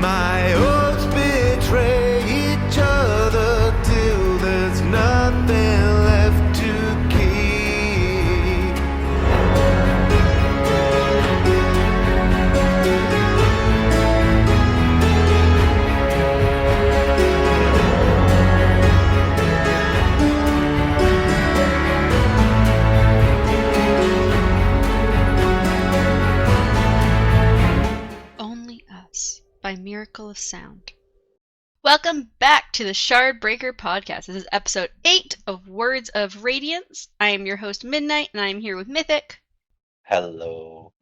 My oaths betray each other till there's nothing left to keep. Only Us by Miracle of Sound. Welcome back to the Shardbreaker podcast. This is episode 8 of Words of Radiance. I am your host, Midnight, and I am here with Mythic. Hello.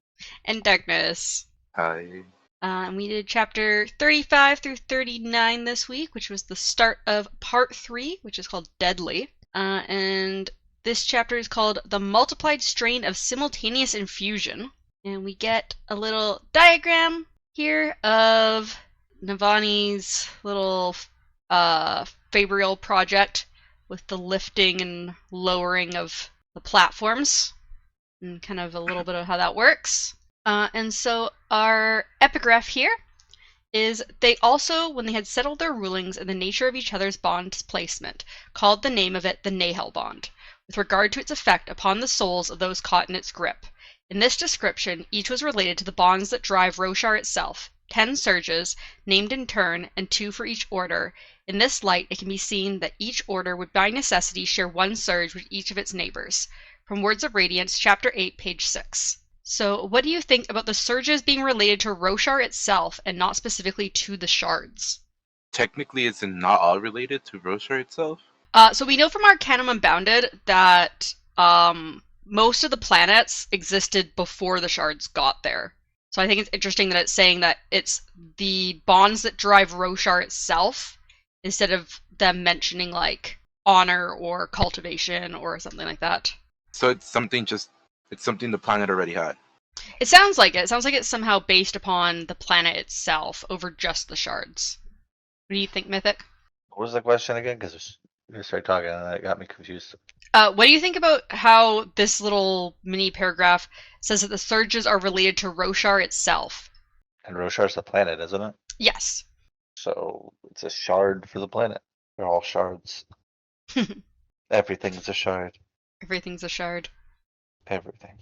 And Darkness. Hi. And we did chapter 35 through 39 this week, which was the start of part 3, which is called Deadly. And this chapter is called The Multiplied Strain of Simultaneous Infusion. And we get a little diagram here of Navani's little Fabrial project with the lifting and lowering of the platforms and kind of a little bit of how that works. And so our epigraph here is they also, when they had settled their rulings and the nature of each other's bond's placement, called the name of it the Nahel Bond, with regard to its effect upon the souls of those caught in its grip. In this description, each was related to the bonds that drive Roshar itself, 10 surges, named in turn, and 2 for each order. In this light, it can be seen that each order would by necessity share 1 surge with each of its neighbors. From Words of Radiance, chapter 8, page 6. So, what do you think about the surges being related to Roshar itself and not specifically to the shards? Technically, is it not all related to Roshar itself? So we know from Arcanum Unbounded that most of the planets existed before the shards got there. So I think it's interesting that it's saying that it's the bonds that drive Roshar itself, instead of them mentioning like honor or cultivation or something like that. So it's something the planet already had. It sounds like it. It sounds like it's somehow based upon the planet itself over just the shards. What do you think, Mythic? What was the question again? Because you started talking and that got me confused. What do you think about how this little mini paragraph says that the surges are related to Roshar itself? And Roshar's the planet, isn't it? Yes. So it's a shard for the planet. They're all shards. Everything's a shard. Everything's a shard. Everything.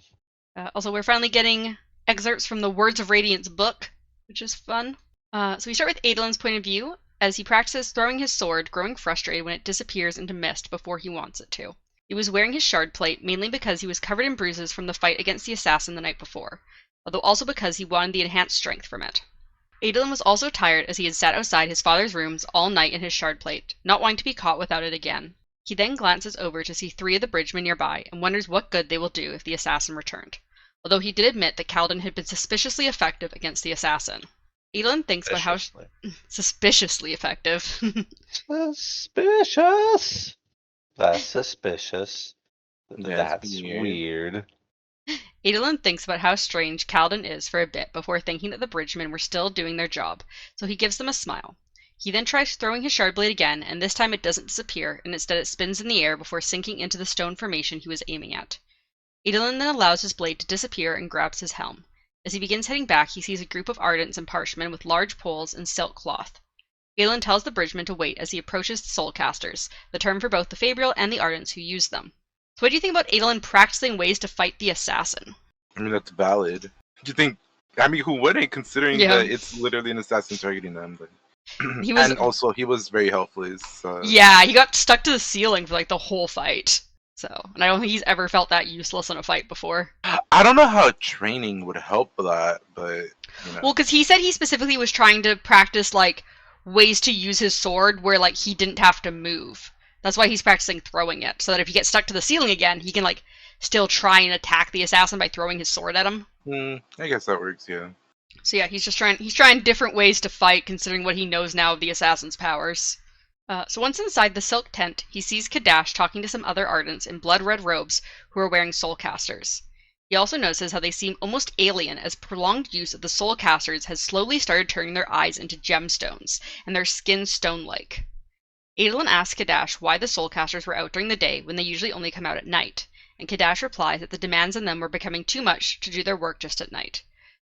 Also, we're finally getting excerpts from the Words of Radiance book, which is fun. So we start with Adolin's point of view, as he practices throwing his sword, growing frustrated when it disappears into mist before he wants it to. He was wearing his shard plate mainly because he was covered in bruises from the fight against the assassin the night before, although also because he wanted the enhanced strength from it. Adolin was also tired as he had sat outside his father's rooms all night in his shard plate, not wanting to be caught without it again. He then glances over to see 3 of the bridgemen nearby and wonders what good they will do if the assassin returned, although he did admit that Kaladin had been suspiciously effective against the assassin. Adolin thinks about how suspiciously effective. Suspicious. That's suspicious. Yeah, That's weird. Adolin thinks about how strange Kaladin is for a bit before thinking that the bridgemen were still doing their job, so he gives them a smile. He then tries throwing his shard blade again, and this time it doesn't disappear, and instead it spins in the air before sinking into the stone formation he was aiming at. Adolin then allows his blade to disappear and grabs his helm. As he begins heading back, he sees a group of Ardents and Parshmen with large poles and silk cloth. Adolin tells the bridgeman to wait as he approaches the Soulcasters, the term for both the Fabrial and the Ardents who use them. So what do you think about Adolin practicing ways to fight the assassin? I mean, that's valid. Do you think? I mean, who wouldn't, considering that it's literally an assassin targeting them? But... and also, he was very helpless. Yeah, he got stuck to the ceiling for like the whole fight. So, and I don't think he's ever felt that useless in a fight before. I don't know how training would help that, but you know. Well, because he said he specifically was trying to practice like ways to use his sword where like he didn't have to move. That's why he's practicing throwing it, so that if he gets stuck to the ceiling again, he can like still try and attack the assassin by throwing his sword at him. I guess that works, yeah. So yeah, he's trying different ways to fight, considering what he knows now of the assassin's powers. So once inside the silk tent, he sees Kadash talking to some other Ardents in blood-red robes who are wearing Soulcasters. He also notices how they seem almost alien, as prolonged use of the Soulcasters has slowly started turning their eyes into gemstones, and their skin stone-like. Adolin asks Kadash why the Soulcasters were out during the day when they usually only come out at night, and Kadash replies that the demands on them were becoming too much to do their work just at night.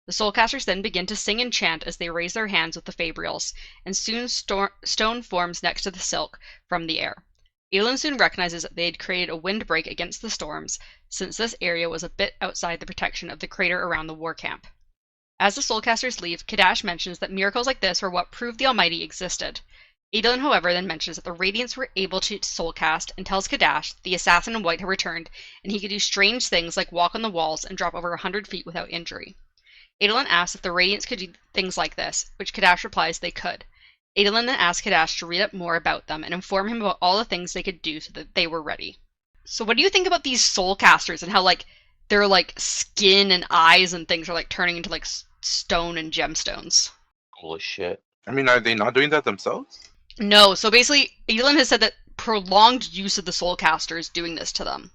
The soulcasters then begin to sing and chant as they raise their hands with the fabrials, and soon stone forms next to the silk from the air. Adolin soon recognizes that they had created a windbreak against the storms, since this area was a bit outside the protection of the crater around the war camp. As the soulcasters leave, Kadash mentions that miracles like this were what proved the Almighty existed. Adolin, however, then mentions that the Radiance were able to soulcast and tells Kadash that the assassin in white had returned, and he could do strange things like walk on the walls and drop over 100 feet without injury. Adolin asks if the Radiance could do things like this, which Kadash replies they could. Adolin then asks Kadash to read up more about them and inform him about all the things they could do so that they were ready. So what do you think about these soulcasters and how, like, their, like, skin and eyes and things are, like, turning into, like, stone and gemstones? Holy shit. I mean, are they not doing that themselves? No, so basically, Adolin has said that prolonged use of the soulcaster is doing this to them.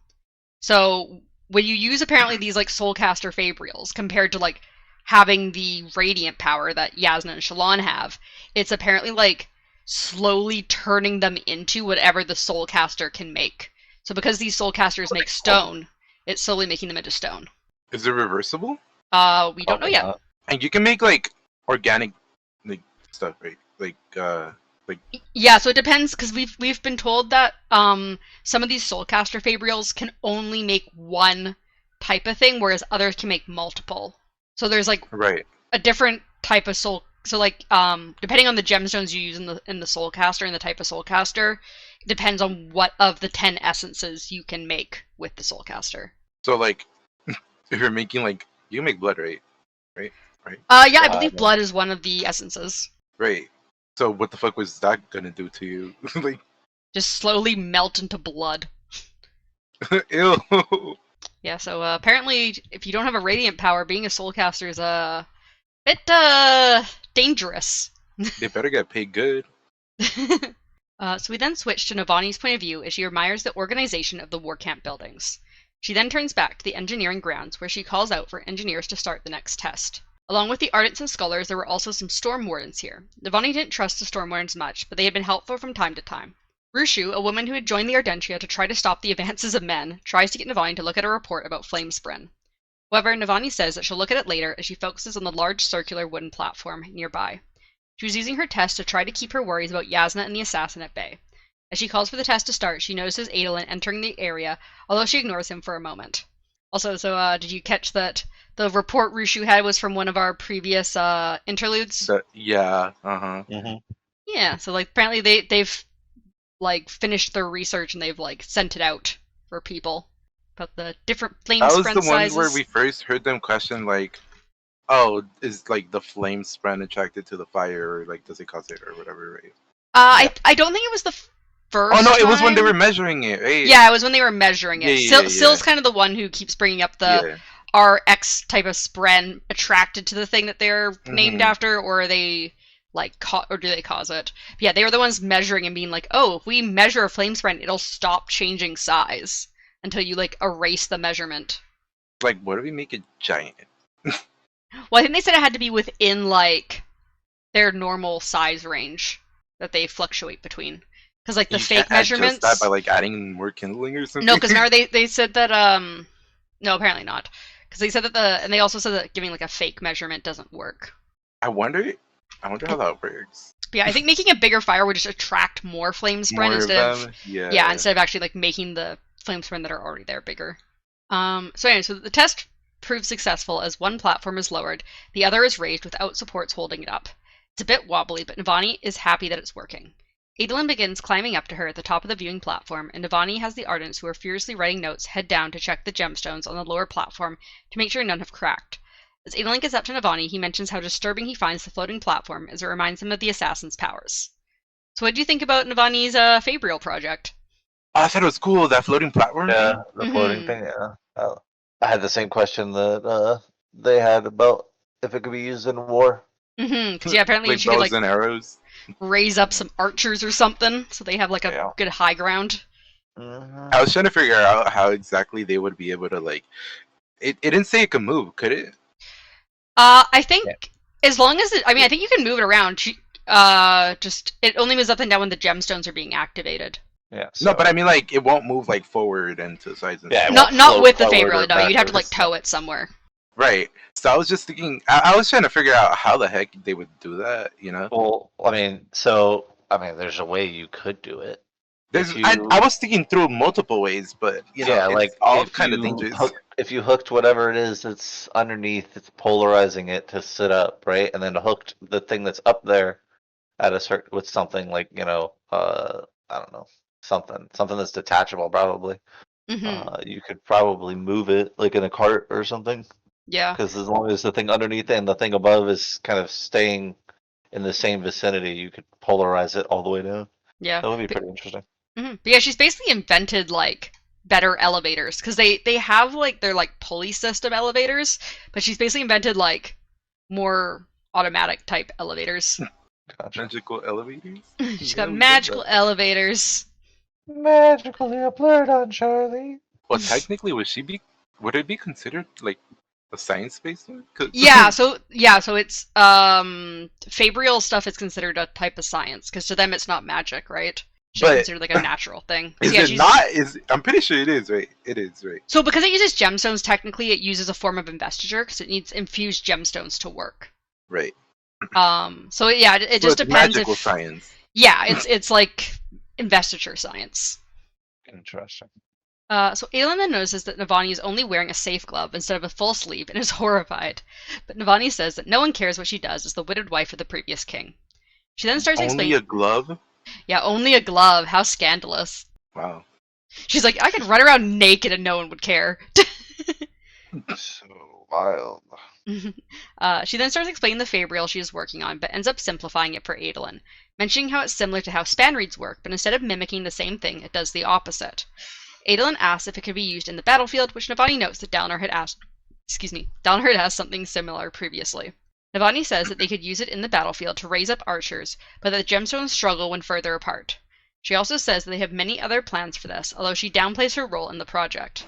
So when you use, apparently, these, like, soulcaster fabrials compared to, like, having the radiant power that Yasna and Shallan have, it's apparently, like, slowly turning them into whatever the soulcaster can make. So because these soulcasters make stone, it's slowly making them into stone. Is it reversible? We don't know yet. And you can make, like, organic, like, stuff, right? Like, Yeah, so it depends, because we've been told that some of these soulcaster fabrials can only make one type of thing, whereas others can make multiple. So there's, like, a different type of soul. So, like, depending on the gemstones you use in the soulcaster and the type of soulcaster, it depends on what of the 10 essences you can make with the soulcaster. So, like, if you're making, like, you can make blood, right? Yeah, I believe blood is one of the essences. Right. So what the fuck was that gonna do to you? Like, just slowly melt into blood. Ew. Yeah, so apparently, if you don't have a radiant power, being a soulcaster is a bit dangerous. They better get paid good. So we then switch to Navani's point of view as she admires the organization of the war camp buildings. She then turns back to the engineering grounds, where she calls out for engineers to start the next test. Along with the ardents and scholars, there were also some storm wardens here. Navani didn't trust the storm wardens much, but they had been helpful from time to time. Rushu, a woman who had joined the Ardentia to try to stop the advances of men, tries to get Navani to look at a report about Flamespren. However, Navani says that she'll look at it later as she focuses on the large circular wooden platform nearby. She was using her test to try to keep her worries about Yasna and the assassin at bay. As she calls for the test to start, she notices Adolin entering the area, although she ignores him for a moment. Also, so did you catch that the report Rushu had was from one of our previous interludes? Yeah, uh-huh. Mm-hmm. Yeah, so, like, apparently they've like, finished their research and they've, like, sent it out for people about the different flame sizes. sprint That was the sizes. one where we first heard them question, like, oh, is, like, the flame sprint attracted to the fire, or, like, does it cause it, or whatever, right? I don't think it was the first Oh, no, it was time. when they were measuring it, right? Yeah, it was when they were measuring it. Yeah. Sill's kind of the one who keeps bringing up the RX type of spren attracted to the thing that they're named after, or are they, like, or do they cause it? But yeah, they were the ones measuring and being like, oh, if we measure a flame sprint, it'll stop changing size until you, like, erase the measurement. Like, what if we make it giant? Well, I think they said it had to be within, like, their normal size range that they fluctuate between. Because, like, the fake measurements... that by, like, adding more kindling or something? No, because remember they said that, no, apparently not. Because they said that and they also said that giving, like, a fake measurement doesn't work. I wonder how that works. But yeah, I think making a bigger fire would just attract more flame sprint instead of actually, like, making the flame sprint that are already there bigger. So anyway, so the test proved successful as one platform is lowered, the other is raised without supports holding it up. It's a bit wobbly, but Navani is happy that it's working. Adolin begins climbing up to her at the top of the viewing platform, and Navani has the Ardents who are furiously writing notes head down to check the gemstones on the lower platform to make sure none have cracked. As Adolin gets up to Navani, he mentions how disturbing he finds the floating platform as it reminds him of the assassin's powers. So what do you think about Navani's Fabrial project? I thought it was cool, that floating platform. Yeah, the floating thing, yeah. I had the same question that they had about if it could be used in war. Because yeah, apparently like she could, like, and arrows. Raise up some archers or something, so they have, like, a good high ground. I was trying to figure out how exactly they would be able to, like... It didn't say it could move, could it? I think as long as I think you can move it around. Just it only moves up and down when the gemstones are being activated. Yeah. So. No, but I mean, like, it won't move, like, forward and to the sides. And not with the Fabrial. No, you'd have to, like, tow it somewhere. Right. So I was just thinking. I was trying to figure out how the heck they would do that. Well, there's a way you could do it. I was thinking through multiple ways, but Yeah, it's like all kind of dangerous. if you hooked whatever it is that's underneath, it's polarizing it to sit up, right? And then hooked the thing that's up there at a certain with something like, I don't know, something that's detachable probably. You could probably move it like in a cart or something. Yeah. Because as long as the thing underneath and the thing above is kind of staying in the same vicinity, you could polarize it all the way down. Yeah. That would be pretty interesting. But yeah, she's basically invented like better elevators because they have like their like pulley system elevators, but she's basically invented like more automatic type elevators. Gotcha. Magical elevators? She's got magical elevators. Magically applied on Charlie. Well, technically, would it be considered like a science-based one? Yeah, so it's Fabrial stuff is considered a type of science because to them it's not magic, right? She's considered like a natural thing. Is it not? I'm pretty sure it is, right? It is, right? So because it uses gemstones, technically it uses a form of investiture because it needs infused gemstones to work. Right. So yeah, it just depends. Magical science. Yeah, it's like investiture science. Interesting. So Aelin then notices that Navani is only wearing a safe glove instead of a full sleeve and is horrified. But Navani says that no one cares what she does as the widowed wife of the previous king. She then starts explaining. Only a glove? Yeah, only a glove. How scandalous. Wow. She's like, I could run around naked and no one would care. So wild. She then starts explaining the Fabrial she is working on, but ends up simplifying it for Adelin, mentioning how it's similar to how spanreeds work, but instead of mimicking the same thing, it does the opposite. Adelin asks if it could be used in the battlefield, which Navani notes that Dalinar had asked. Dalinar had asked something similar previously. Navani says that they could use it in the battlefield to raise up archers, but that the gemstones struggle when further apart. She also says that they have many other plans for this, although she downplays her role in the project.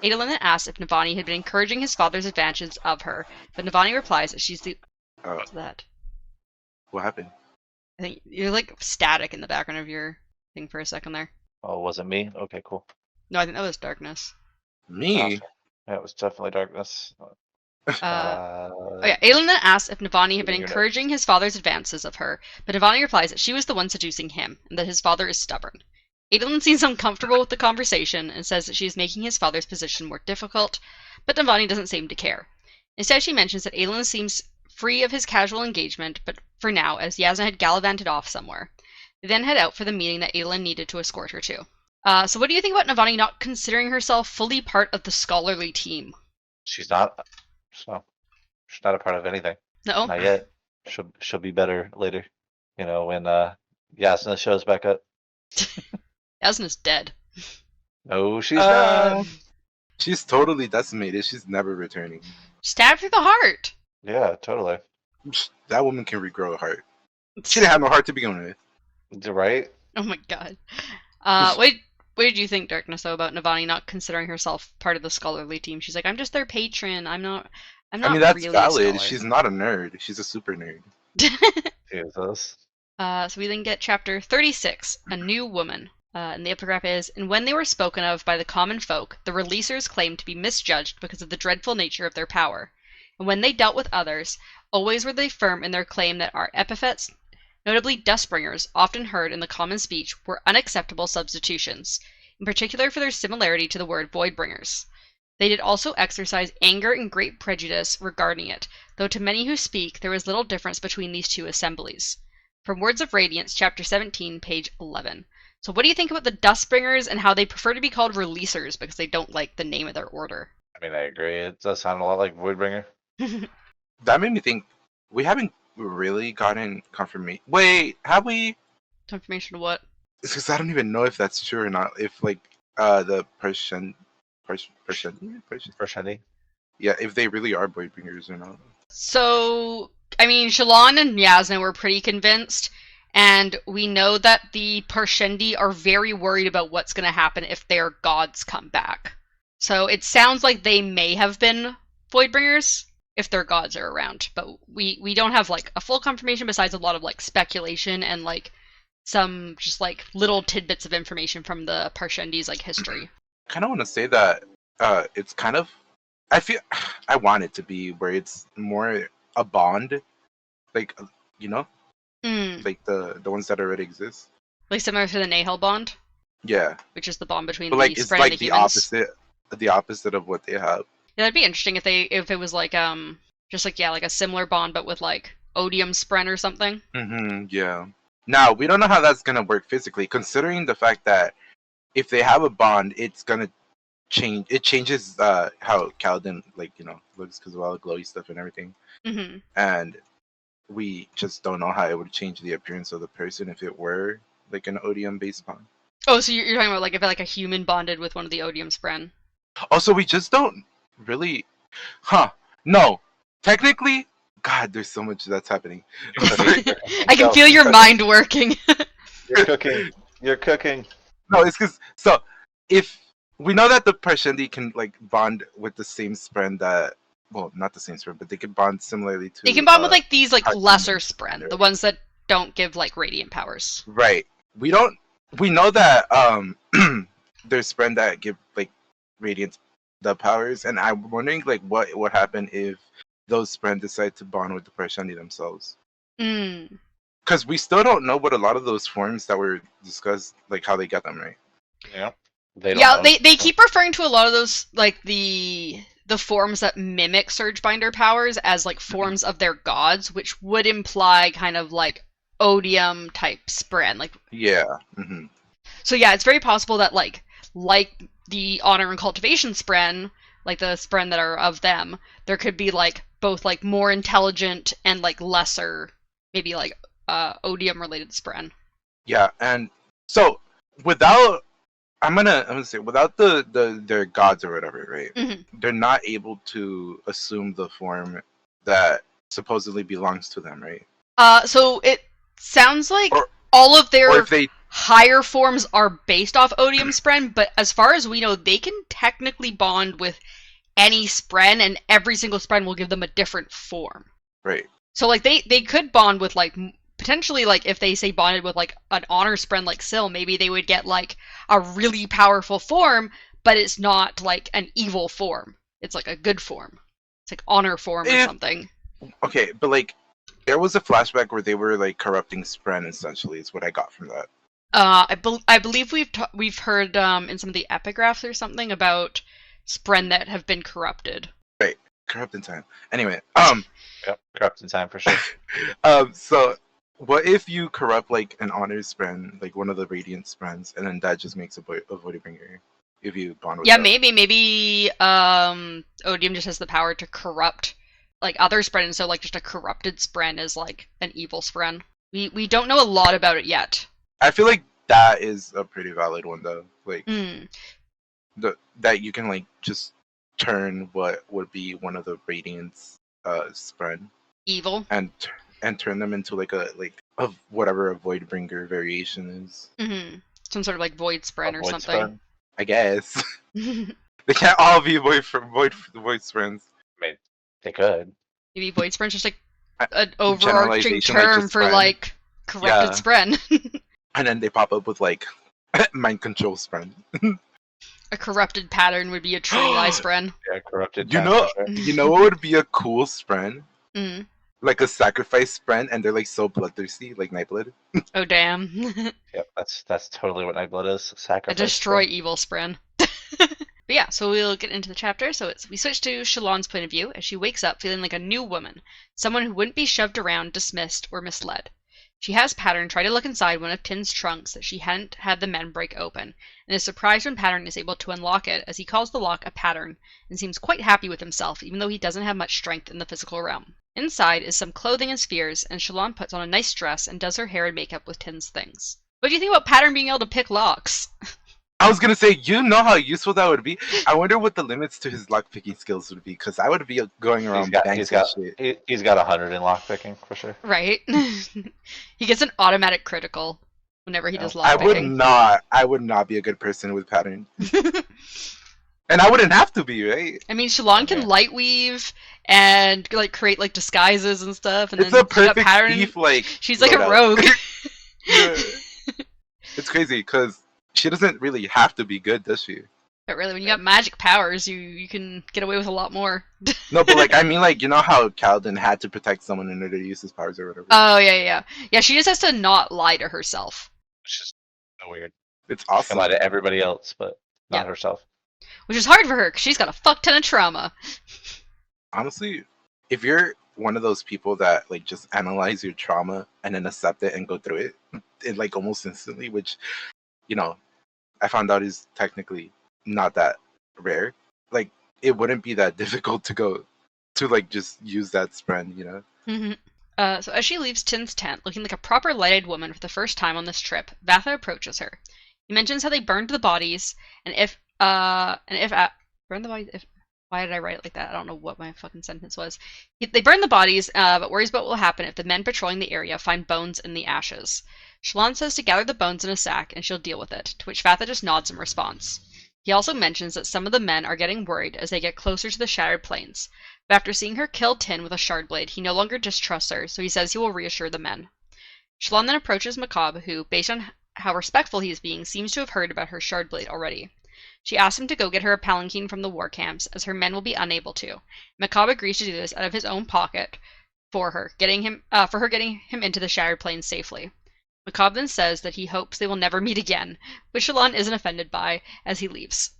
Adelin then asks if Navani had been encouraging his father's advances of her, but Navani replies that she's the... What's that? What happened? I think you're like static in the background of your thing for a second there. Oh, was it me? Okay, cool. No, I think that was darkness. Me? Yeah, it was definitely darkness. Yeah, Aelin then asks if Navani had been encouraging his father's advances of her, but Navani replies that she was the one seducing him, and that his father is stubborn. Adelin seems uncomfortable with the conversation and says that she is making his father's position more difficult, but Navani doesn't seem to care. Instead, she mentions that Aelin seems free of his casual engagement, but for now, as Yasna had gallivanted off somewhere. They then head out for the meeting that Aelin needed to escort her to. So what do you think about Navani not considering herself fully part of the scholarly team? She's not. So she's not a part of anything. No? Not yet. She'll be better later. When Yasna shows back up. Yasna's dead. No, she's not. She's totally decimated. She's never returning. Stabbed through the heart. Yeah, totally. That woman can regrow a heart. She didn't have no heart to begin with. Right? Oh my god. What did you think, Darkness, though, about Navani not considering herself part of the scholarly team? She's like, I'm just their patron. I'm not. I mean, that's really valid. She's not a nerd. She's a super nerd. Jesus. So we then get chapter 36, A New Woman. And the epigraph is, and when they were spoken of by the common folk, the releasers claimed to be misjudged because of the dreadful nature of their power. And when they dealt with others, always were they firm in their claim that our epithets, notably Dustbringers, often heard in the common speech, were unacceptable substitutions, in particular for their similarity to the word Voidbringers. They did also exercise anger and great prejudice regarding it, though to many who speak there was little difference between these two assemblies. From Words of Radiance, chapter 17, page 11. So what do you think about the Dustbringers and how they prefer to be called Releasers because they don't like the name of their order? I mean, I agree. It does sound a lot like Voidbringer. That made me think, we haven't really gotten confirmation. Wait, have we? Confirmation of what? It's because I don't even know if that's true or not. If the Persian. Yeah, if they really are Voidbringers or not. So, I mean, Shallan and Yasna were pretty convinced, and we know that the Parshendi are very worried about what's going to happen if their gods come back. So it sounds like they may have been Voidbringers if their gods are around, but we don't have like a full confirmation besides a lot of like speculation and like some just like little tidbits of information from the Parshendi's like history. I kind of want to say that it's kind of I want it to be where it's more a bond, like you know, like the ones that already exist. Like similar to the Nahel bond. Yeah. Which is the bond between but like the it's Spren like and the the humans. opposite of what they have. Yeah, that'd be interesting if it was like just like like a similar bond but with like Odium Spren or something. Yeah. Now we don't know how that's gonna work physically, considering the fact that if they have a bond, it's gonna change. It changes how Kaladin looks because of all the glowy stuff and everything. And we just don't know how it would change the appearance of the person if it were like an Odium based bond. Oh, so you're talking about like if like a human bonded with one of the Odium Spren. Also, we just don't really, no. Technically, God, there's so much that's happening. I can feel your mind working. You're cooking. No, it's because if we know that the Parshendi can like bond with the same Spren that, well, not the same Spren, but they can bond similarly to. They can bond with like these like lesser Spren, the ones that don't give like radiant powers. Right. We know that there's Spren that give like radiant the powers, and I'm wondering like what would happen if those Spren decide to bond with the Parshendi themselves. Because we still don't know what a lot of those forms that were discussed, like how they got them, right? Yeah. They keep referring to a lot of those like the forms that mimic Surgebinder powers as like forms of their gods, which would imply kind of like Odium type Spren, like So yeah, it's very possible that like the Honor and Cultivation Spren, like the Spren that are of them, there could be like both like more intelligent and like lesser, maybe like Odium related Spren. Yeah, and so without I'm gonna say without their gods or whatever, right? They're not able to assume the form that supposedly belongs to them, right? So it sounds like all of their higher forms are based off Odium Spren, but as far as we know, they can technically bond with any Spren, and every single Spren will give them a different form. Right. So like they could bond with like potentially like if they say bonded with like an Honor Spren like Syl, maybe they would get like a really powerful form, but it's not like an evil form. It's like a good form. It's like Honor form or something. Okay, but like there was a flashback where they were like corrupting Spren essentially is what I got from that. I believe we've heard in some of the epigraphs or something about Spren that have been corrupted. Right. Corrupt in time. Anyway, Yep, corrupt in time for sure. So what if you corrupt like an Honor Spren, like one of the Radiant Sprens, and then that just makes a Voidbringer if you bond with them? Maybe Odium just has the power to corrupt like other Spren, and so like just a corrupted Spren is like an evil Spren. We don't know a lot about it yet. I feel like that is a pretty valid one though. Like that you can like just turn what would be one of the Radiant's Spren evil and turn them into like a whatever a Voidbringer variation is. Some sort of like Void Spren or something. Spren? I guess. They can't all be Void Sprens. I mean, they could. Maybe Void Spren's just like an overarching term for like corrupted Spren. And then they pop up with like mind control Spren. A corrupted pattern would be a true lie Spren. Yeah, corrupted. You know what would be a cool Spren? Like a sacrifice Spren, and they're like so bloodthirsty, like Nightblood. Oh damn. Yep, that's totally what Nightblood is. Sacrifice. A destroy evil Spren. But yeah, so we'll get into the chapter. So we switch to Shallan's point of view as she wakes up feeling like a new woman, someone who wouldn't be shoved around, dismissed, or misled. She has Pattern try to look inside one of Tin's trunks that she hadn't had the men break open, and is surprised when Pattern is able to unlock it, as he calls the lock a pattern, and seems quite happy with himself, even though he doesn't have much strength in the physical realm. Inside is some clothing and spheres, and Shallan puts on a nice dress and does her hair and makeup with Tin's things. What do you think about Pattern being able to pick locks? I was gonna say, you know how useful that would be. I wonder what the limits to his lockpicking skills would be, because I would be going around he's got 100 in lockpicking for sure. Right. He gets an automatic critical whenever he does lockpicking. I would not be a good person with Pattern. And I wouldn't have to be, right? I mean, Shallan can light weave and like create like disguises and stuff, and it's a perfect Pattern. Thief, like she's like a rogue. It's crazy because she doesn't really have to be good, does she? But really, when you got magic powers, you can get away with a lot more. No, but like I mean, like you know how Kaladin had to protect someone in order to use his powers or whatever. Oh yeah. Yeah, she just has to not lie to herself. Which is so weird. It's She can awesome. lie to everybody else, but not Yeah. herself. Which is hard for her because she's got a fuck ton of trauma. Honestly, if you're one of those people that like just analyze your trauma and then accept it and go through it like almost instantly, which I found out is technically not that rare. Like it wouldn't be that difficult to go to like just use that spread, Mm-hmm. So as she leaves Tin's tent, looking like a proper light-eyed woman for the first time on this trip, Vatha approaches her. He mentions how they burned the bodies, and burn the bodies. Why did I write it like that? I don't know what my fucking sentence was. They burn the bodies, but worries about what will happen if the men patrolling the area find bones in the ashes. Shallan says to gather the bones in a sack and she'll deal with it, to which Vatha just nods in response. He also mentions that some of the men are getting worried as they get closer to the Shattered Plains, but after seeing her kill Tin with a shard blade, he no longer distrusts her, so he says he will reassure the men. Shallan then approaches Macabre, who, based on how respectful he is being, seems to have heard about her shard blade already. She asks him to go get her a palanquin from the war camps, as her men will be unable to. Macabre agrees to do this out of his own pocket for her getting him into the Shattered Plains safely. Macabre then says that he hopes they will never meet again, which Shallan isn't offended by, as he leaves.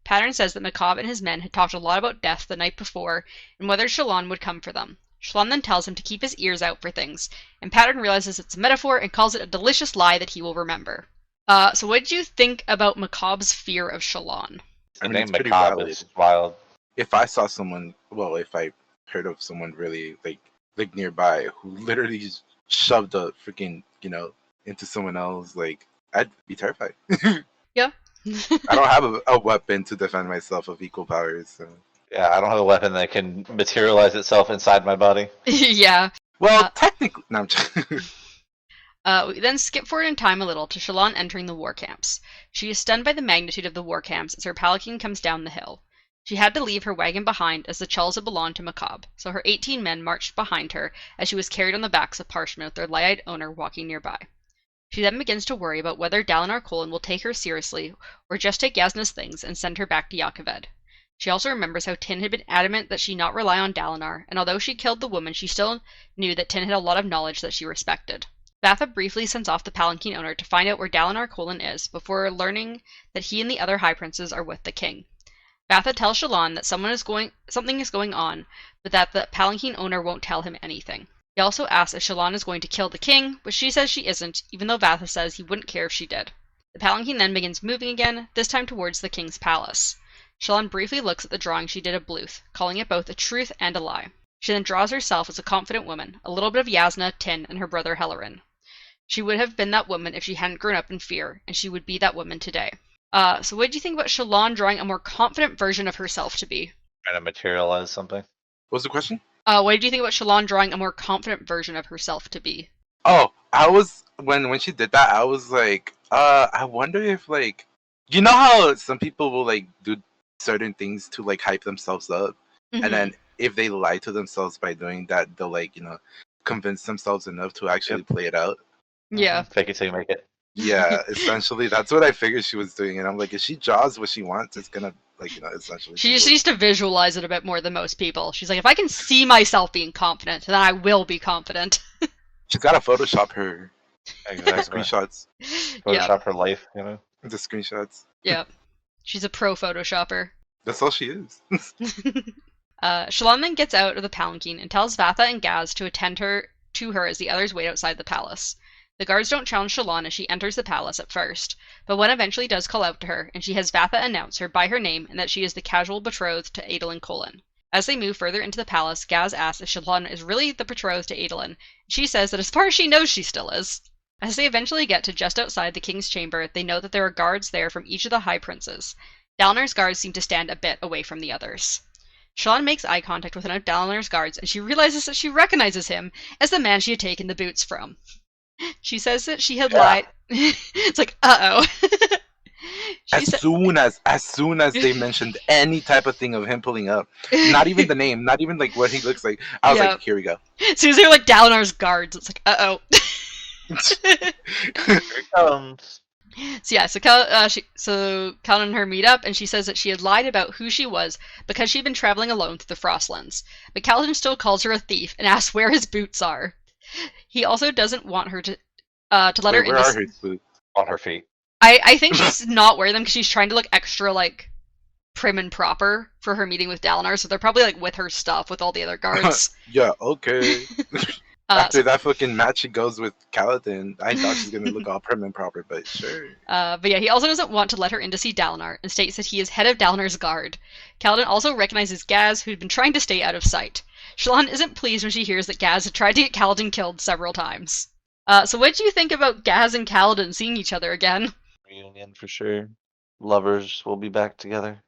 Pattern says that Macabre and his men had talked a lot about death the night before, and whether Shallan would come for them. Shallan then tells him to keep his ears out for things, and Pattern realizes it's a metaphor and calls it a delicious lie that he will remember. So what did you think about Macabre's fear of Shallan? The I mean, name it's pretty Macabre valid. is wild. If I saw someone, if I heard of someone really like nearby who literally just shoved a freaking into someone else, like I'd be terrified. Yeah. I don't have a weapon to defend myself of equal powers. So. Yeah, I don't have a weapon that can materialize itself inside my body. Yeah. Well, technically, no. I'm just... We then skip forward in time a little to Shallan entering the war camps. She is stunned by the magnitude of the war camps as her palanquin comes down the hill. She had to leave her wagon behind as the Chulls had belonged to Macabre, so her 18 men marched behind her as she was carried on the backs of Parchment with their light-eyed owner walking nearby. She then begins to worry about whether Dalinar Kholin will take her seriously or just take Yasna's things and send her back to Yavin. She also remembers how Tin had been adamant that she not rely on Dalinar, and although she killed the woman, she still knew that Tin had a lot of knowledge that she respected. Vatha briefly sends off the palanquin owner to find out where Dalinar Kholin is before learning that he and the other high princes are with the king. Vatha tells Shallan that something is going on, but that the palanquin owner won't tell him anything. He also asks if Shallan is going to kill the king, but she says she isn't, even though Vatha says he wouldn't care if she did. The palanquin then begins moving again, this time towards the king's palace. Shallan briefly looks at the drawing she did of Bluth, calling it both a truth and a lie. She then draws herself as a confident woman, a little bit of Yasna, Tin, and her brother Hellerin. She would have been that woman if she hadn't grown up in fear, and she would be that woman today. So what did you think about Shallan drawing a more confident version of herself to be? Trying to materialize something. What was the question? What did you think about Shallan drawing a more confident version of herself to be? Oh, I was when she did that, I was like, I wonder if like, how some people will like do certain things to like hype themselves up, Mm-hmm. and then if they lie to themselves by doing that, they'll like convince themselves enough to actually play it out. Yeah. Fake it till you make it. Yeah, essentially, that's what I figured she was doing, and I'm like, if she draws what she wants, it's gonna essentially. She just needs to visualize it a bit more than most people. She's like, if I can see myself being confident, then I will be confident. She's gotta Photoshop her Exactly. screenshots, Photoshop her life, the screenshots. Yeah. She's a pro Photoshopper. That's all she is. Shallan then gets out of the palanquin and tells Vatha and Gaz to attend to her as the others wait outside the palace. The guards don't challenge Shallan as she enters the palace at first, but one eventually does call out to her, and she has Vatha announce her by her name and that she is the casual betrothed to Adolin Kholin. As they move further into the palace, Gaz asks if Shallan is really the betrothed to Adolin, and she says that as far as she knows she still is. As they eventually get to just outside the king's chamber, they note that there are guards there from each of the high princes. Dalinar's guards seem to stand a bit away from the others. Shallan makes eye contact with one of Dalinar's guards, and she realizes that she recognizes him as the man she had taken the boots from. She says that she had lied. It's like, uh-oh. As soon as they mentioned any type of thing of him pulling up, not even the name, not even like what he looks like, I was like, here we go. As soon as they were like Dalinar's guards, it's like, uh-oh. Here it comes. So yeah, so Kaladin and her meet up, and she says that she had lied about who she was because she'd been traveling alone through the Frostlands. But Kaladin still calls her a thief and asks where his boots are. He also doesn't want her to let her Wait, where into. are his boots? On her feet. I think she's not wearing them because she's trying to look extra like prim and proper for her meeting with Dalinar. So they're probably like with her stuff with all the other guards. Yeah, okay. Uh, After that fucking match she goes with Kaladin, I thought she was gonna look all prim and proper, but sure. But yeah, he also doesn't want to let her in to see Dalinar and states that he is head of Dalinar's guard. Kaladin also recognizes Gaz, who'd been trying to stay out of sight. Shallan isn't pleased when she hears that Gaz had tried to get Kaladin killed several times. So what do you think about Gaz and Kaladin seeing each other again? Reunion for sure. Lovers will be back together.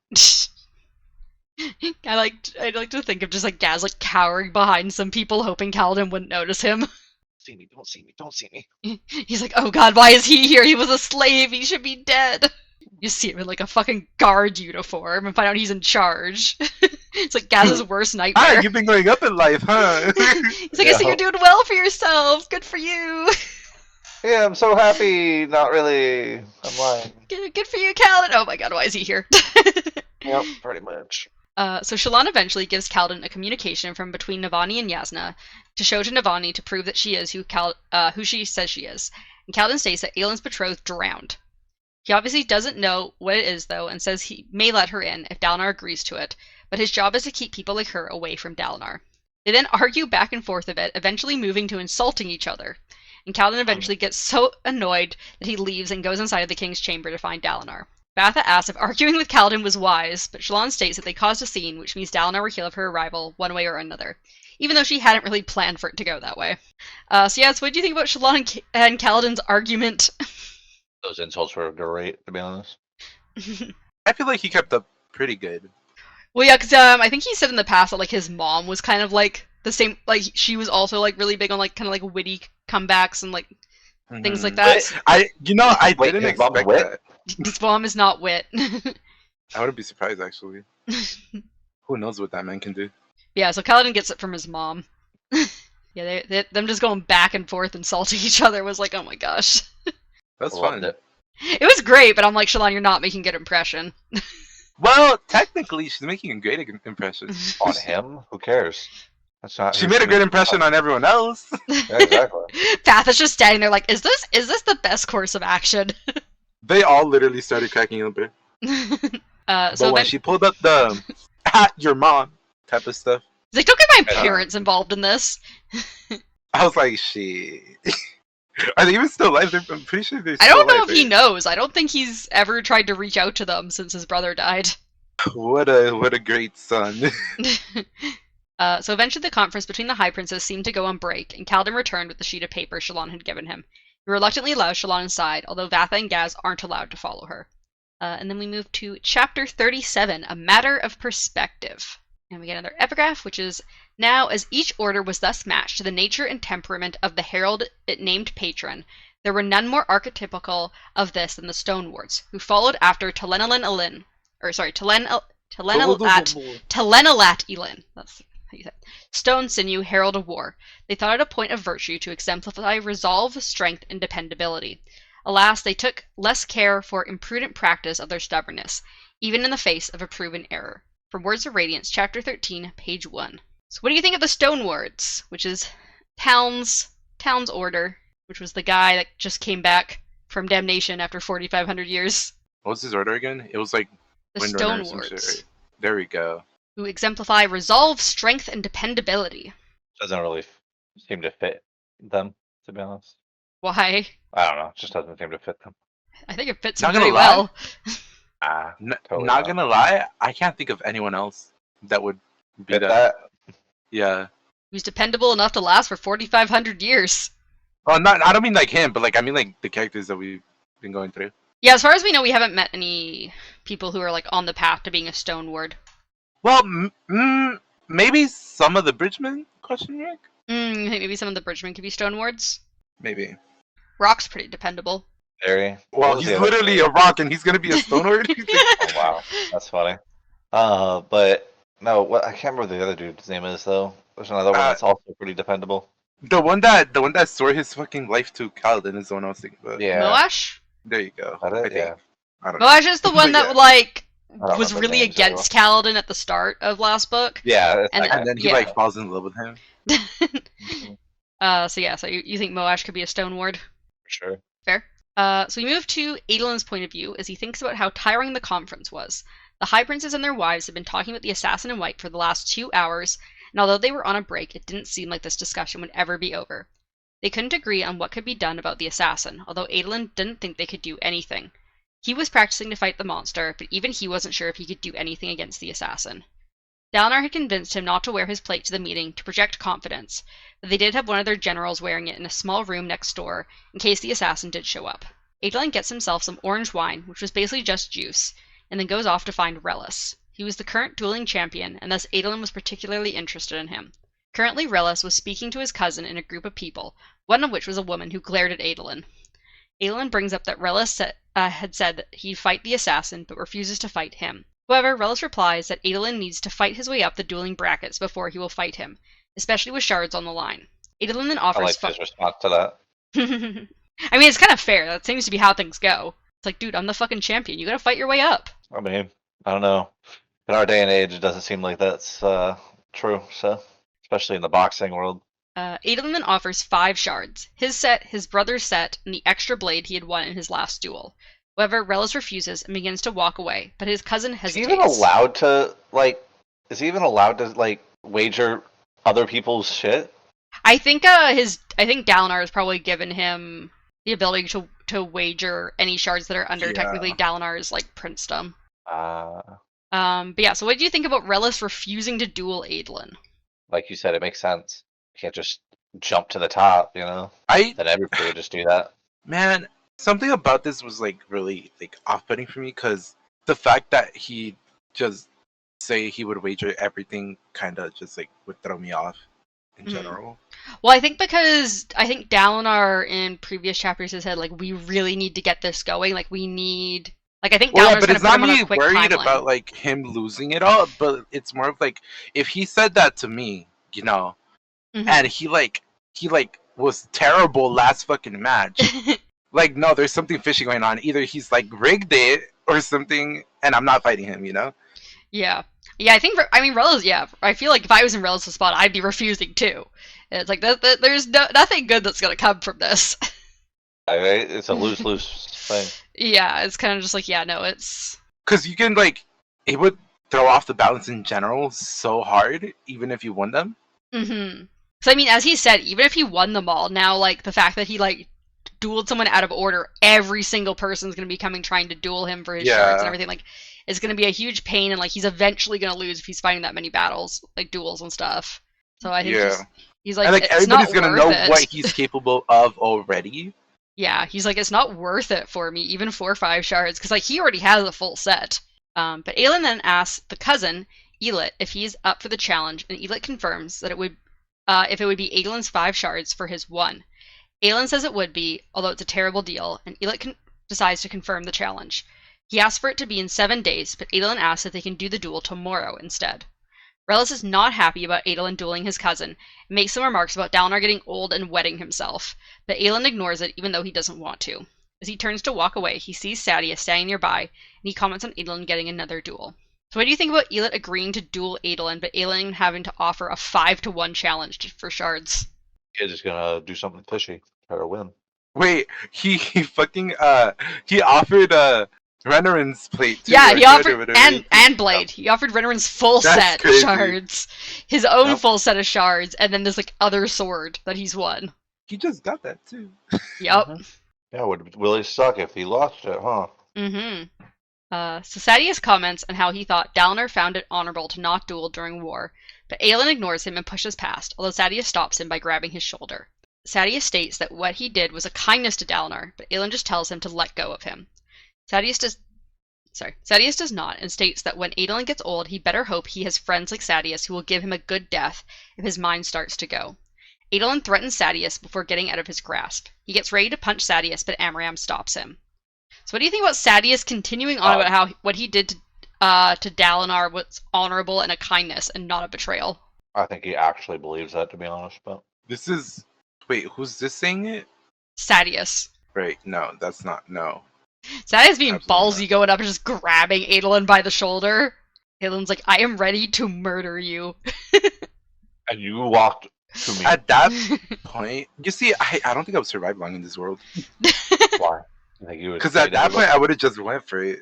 I'd like to think of just like Gaz like cowering behind some people hoping Kaladin wouldn't notice him. See me, don't see me, don't see me. He's like, oh god, why is he here? He was a slave, he should be dead. You see him in like a fucking guard uniform and find out he's in charge. It's like Gaz's worst nightmare. Ah, you've been going up in life, huh? He's like, I see you're doing well for yourself. Good for you. Yeah, I'm so happy. Not really. I'm lying. Good for you, Kaladin. Oh my god, why is he here? Yep, pretty much. So Shallan eventually gives Kaladin a communication from between Navani and Yasna to show to Navani to prove that she is who she says she is. And Kaladin states that Aelin's betrothed drowned. He obviously doesn't know what it is, though, and says he may let her in if Dalinar agrees to it, but his job is to keep people like her away from Dalinar. They then argue back and forth a bit, eventually moving to insulting each other. And Kaladin eventually gets so annoyed that he leaves and goes inside of the king's chamber to find Dalinar. Vatha asks if arguing with Kaladin was wise, but Shallan states that they caused a scene, which means Dalinar will heal of her arrival one way or another, even though she hadn't really planned for it to go that way. So what do you think about Shallan and Kaladin's argument? Those insults were great, to be honest. I feel like he kept up pretty good. Well, yeah, because I think he said in the past that like his mom was kind of like the same, like she was also like really big on like kind of like witty comebacks and like things like that. I Wait, didn't his mom's expect wit? that. His mom is not wit. I wouldn't be surprised actually. Who knows what that man can do? Yeah, so Kaladin gets it from his mom. Yeah, them just going back and forth insulting each other was like, oh my gosh. That's Loved fun. it. It was great, but I'm like, Shallan, you're not making a good impression. Well, technically, she's making a great impression. On him? Who cares? That's not. She made a good impression on everyone else. Yeah, exactly. Path is just standing there like, is this the best course of action? They all literally started cracking up. So when she pulled up the "at your mom" type of stuff, he's like, don't get my parents involved in this. I was like, "Shit." Are they even still alive? I'm pretty sure they're. I Still don't know alive, if he right? knows. I don't think he's ever tried to reach out to them since his brother died. What a great son. So eventually the conference between the High Princes seemed to go on break, and Kaladin returned with the sheet of paper Shallan had given him. He reluctantly allows Shallan inside, although Vatha and Gaz aren't allowed to follow her. And then we move to Chapter 37, A Matter of Perspective. And we get another epigraph, which is, now, as each order was thus matched to the nature and temperament of the herald it named patron, there were none more archetypical of this than the Stonewards, who followed after Telenalat Elin. That's how you say it. Stone Sinew, Herald of War. They thought it a point of virtue to exemplify resolve, strength, and dependability. Alas, they took less care for imprudent practice of their stubbornness, even in the face of a proven error. From Words of Radiance, Chapter 13, page 1. So what do you think of the Stonewards, which is Town's order, which was the guy that just came back from damnation after 4,500 years? What was his order again? It was like The Windrunner or some shit, Stonewards, right? There we go. who exemplify resolve, strength, and dependability. Doesn't really seem to fit them, to be honest. Why? I don't know. It just doesn't seem to fit them. I think it fits Not him gonna pretty lie. well. Totally Not gonna lie, I can't think of anyone else that would be Fit that. that. Yeah. Who's dependable enough to last for 4,500 years. Oh, not. I don't mean like him, but like I mean like the characters that we've been going through. Yeah, as far as we know, we haven't met any people who are like on the path to being a Stoneward. Well, maybe some of the Bridgemen? Question mark? You think maybe some of the Bridgemen could be Stonewards? Maybe. Rock's pretty dependable. Very. Well, he's literally a rock, and he's gonna be a Stoneward. Oh wow, that's funny. But no, what I can't remember what the other dude's name is though. There's another one that's also pretty dependable. The one that swore his fucking life to Kaladin is the one I was thinking about. Yeah. Moash? There you go. Is that I it? think. Yeah. I don't know. Moash is the one But that yeah. like I don't was remember really names very well. against Kaladin at the start of last book. Yeah, it's And that guy. And then he yeah. like falls in love with him. So you think Moash could be a Stone Ward? For sure. Fair. So we move to Adolin's point of view as he thinks about how tiring the conference was. The High Princes and their wives had been talking about the assassin in white for the last 2 hours, and although they were on a break, it didn't seem like this discussion would ever be over. They couldn't agree on what could be done about the assassin, although Adolin didn't think they could do anything. He was practicing to fight the monster, but even he wasn't sure if he could do anything against the assassin. Dalinar had convinced him not to wear his plate to the meeting to project confidence, but they did have one of their generals wearing it in a small room next door in case the assassin did show up. Adolin gets himself some orange wine, which was basically just juice, and then goes off to find Relis. He was the current dueling champion, and thus Adolin was particularly interested in him. Currently, Relis was speaking to his cousin in a group of people, one of which was a woman who glared at Adolin. Adolin brings up that Relis had said that he'd fight the assassin, but refuses to fight him. However, Relis replies that Adolin needs to fight his way up the dueling brackets before he will fight him, especially with shards on the line. Adolin then I offers... like his response to that. I mean, it's kind of fair. That seems to be how things go. It's like, dude, I'm the fucking champion. You gotta fight your way up. I mean, I don't know. In our day and age, it doesn't seem like that's true. So, especially in the boxing world. Adolin then offers 5 shards, his set, his brother's set, and the extra blade he had won in his last duel. However, Relis refuses and begins to walk away, but his cousin hesitates. Is he even allowed to wager other people's shit? I think Dalinar has probably given him the ability to wager any shards that are under technically Dalinar's like princedom. But yeah, so what do you think about Relis refusing to duel Adolin? Like you said, it makes sense. You can't just jump to the top, you know? Then everybody would just do that. Man, something about this was like really like off-putting for me because the fact that he just say he would wager everything kind of just like would throw me off in general. Well, I think because Dalinar in previous chapters has said like we really need to get this going. Like we need I think Dalinar's but it's not me worried timeline. about like him losing it all, but it's more of like if he said that to me, you know, and he was terrible last fucking match. Like, no, there's something fishy going on. Either he's like rigged it or something, and I'm not fighting him, you know? Yeah. Yeah, I mean, Relis, yeah. I feel like if I was in Relis' spot, I'd be refusing too. It's like, there's nothing good that's gonna come from this. Right? It's a lose-lose thing. Yeah, it's kind of just like, yeah, no, it's... Because you can, like, it would throw off the balance in general so hard, even if you won them. So, I mean, as he said, even if he won them all, now, like, the fact that he, like, dueled someone out of order, every single person's going to be coming trying to duel him for his shards and everything. Like, it's going to be a huge pain, and, like, he's eventually going to lose if he's fighting that many battles, like, duels and stuff. So I think he's like, and, like, it's everybody's going to know what he's capable of already. Yeah, he's like, it's not worth it for me, even for 5 shards, because, like, he already has a full set. But Aelin then asks the cousin, Elit, if he's up for the challenge, and Elit confirms that it would, if it would be Aelin's 5 shards for his 1. Aelin says it would be, although it's a terrible deal, and Elit decides to confirm the challenge. He asks for it to be in 7 days, but Aelin asks if they can do the duel tomorrow instead. Relis is not happy about Adolin dueling his cousin, and makes some remarks about Dalinar getting old and wetting himself, but Aelin ignores it even though he doesn't want to. As he turns to walk away, he sees Sadia standing nearby, and he comments on Adolin getting another duel. So what do you think about Elit agreeing to duel Adolin, but Aelin having to offer a 5-1 challenge for shards? Kid's just gonna do something fishy, try to win. Wait, he fucking he offered Renarin's plate too. Yeah, he offered and blade. He offered Renarin's full set of shards, his own full set of shards, and then this like other sword that he's won. He just got that too. Yep. Yeah, would really suck if he lost it, huh? So Sadius comments on how he thought Dalinar found it honorable to not duel during war, but Aelin ignores him and pushes past, although Sadius stops him by grabbing his shoulder. Sadius states that what he did was a kindness to Dalinar, but Aelin just tells him to let go of him. Sadius does not, and states that when Adolin gets old, he better hope he has friends like Sadius who will give him a good death if his mind starts to go. Adolin threatens Sadius before getting out of his grasp. He gets ready to punch Sadius, but Amram stops him. So what do you think about Sadius continuing on about how what he did to Dalinar was honorable and a kindness and not a betrayal? I think he actually believes that, to be honest, but... Wait, who's this saying it? Sadius. Right, no, that's not, no. Sadeas being Absolutely ballsy going up and just grabbing Adolin by the shoulder. Adolin's like, I am ready to murder you. And you walked to me. At that point, you see, I don't think I would survive long in this world. Why? I think you would. Because at that point, I would have just went for it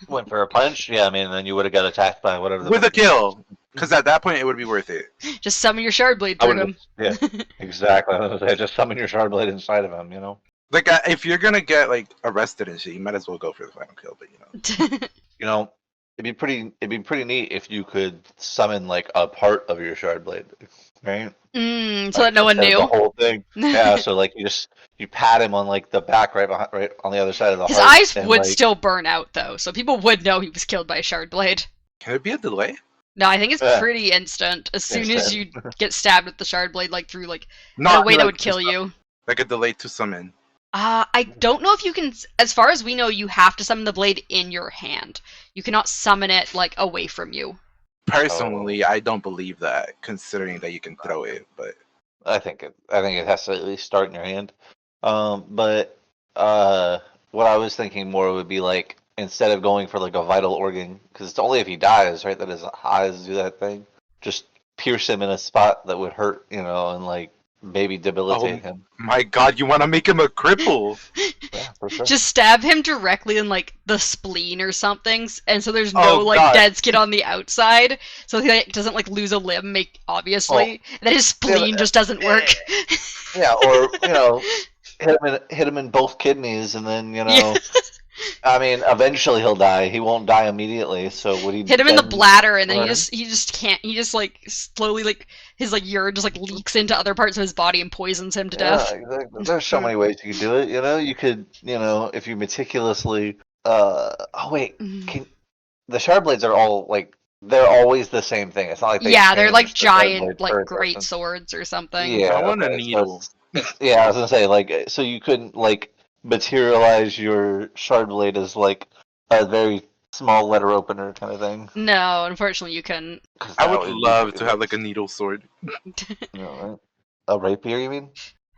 went for a punch. Yeah, I mean, then you would have got attacked by whatever. The with a fuck- kill. Because at that point, it would be worth it. Just summon your Shardblade I through would. him. Yeah, exactly. I was gonna say, just summon your Shardblade inside of him. You know. Like, if you're gonna get like arrested and shit, you might as well go for the final kill. But You know, it'd be pretty neat if you could summon like a part of your Shardblade, right? So that no one Instead of knew. the whole thing. Yeah, so like you pat him on like the back right behind, right on the other side of the His heart. eyes and, would like, still burn out though, so people would know he was killed by a Shardblade. can it be a delay? No, I think it's Yeah. pretty instant. As soon as you get stabbed with the Shardblade, like through like in Not a way that like would kill just you. Like a delay to summon. I don't know if you can. As far as we know, you have to summon the blade in your hand. You cannot summon it like away from you. Personally, I don't believe that, considering that you can throw it. But I think it has to at least start in your hand. But what I was thinking more would be like instead of going for like a vital organ, because it's only if he dies, right, that his eyes do that thing. Just pierce him in a spot that would hurt, you know, and like maybe debilitate him. my God, you want to make him a cripple? Yeah, for sure. Just stab him directly in like the spleen or something, and so there's no Oh, like God. dead skin on the outside, so he like, doesn't like lose a limb, obviously. And then his spleen but- just doesn't work. Yeah, or you know, hit him in both kidneys, and then you know. Yeah. I mean, eventually he'll die. He won't die immediately. So would he Hit him in the then bladder, and then learn? he just can't. He just like slowly like his like urine just like leaks into other parts of his body and poisons him to death. Yeah, exactly. There's so many ways you could do it. You know, you could, you know, if you meticulously. Oh wait, Mhm. the Shardblades are all like they're always the same thing. It's not like they Yeah, they're like change the Shardblade giant like per great person. swords or something. Yeah, I want a okay, so needle. yeah, I was gonna say like so you couldn't like materialize your Shardblade as like a very small letter opener kind of thing. No, unfortunately you couldn't. 'Cause I that would be love to ridiculous. have like a needle sword. You know, right? A rapier, you mean?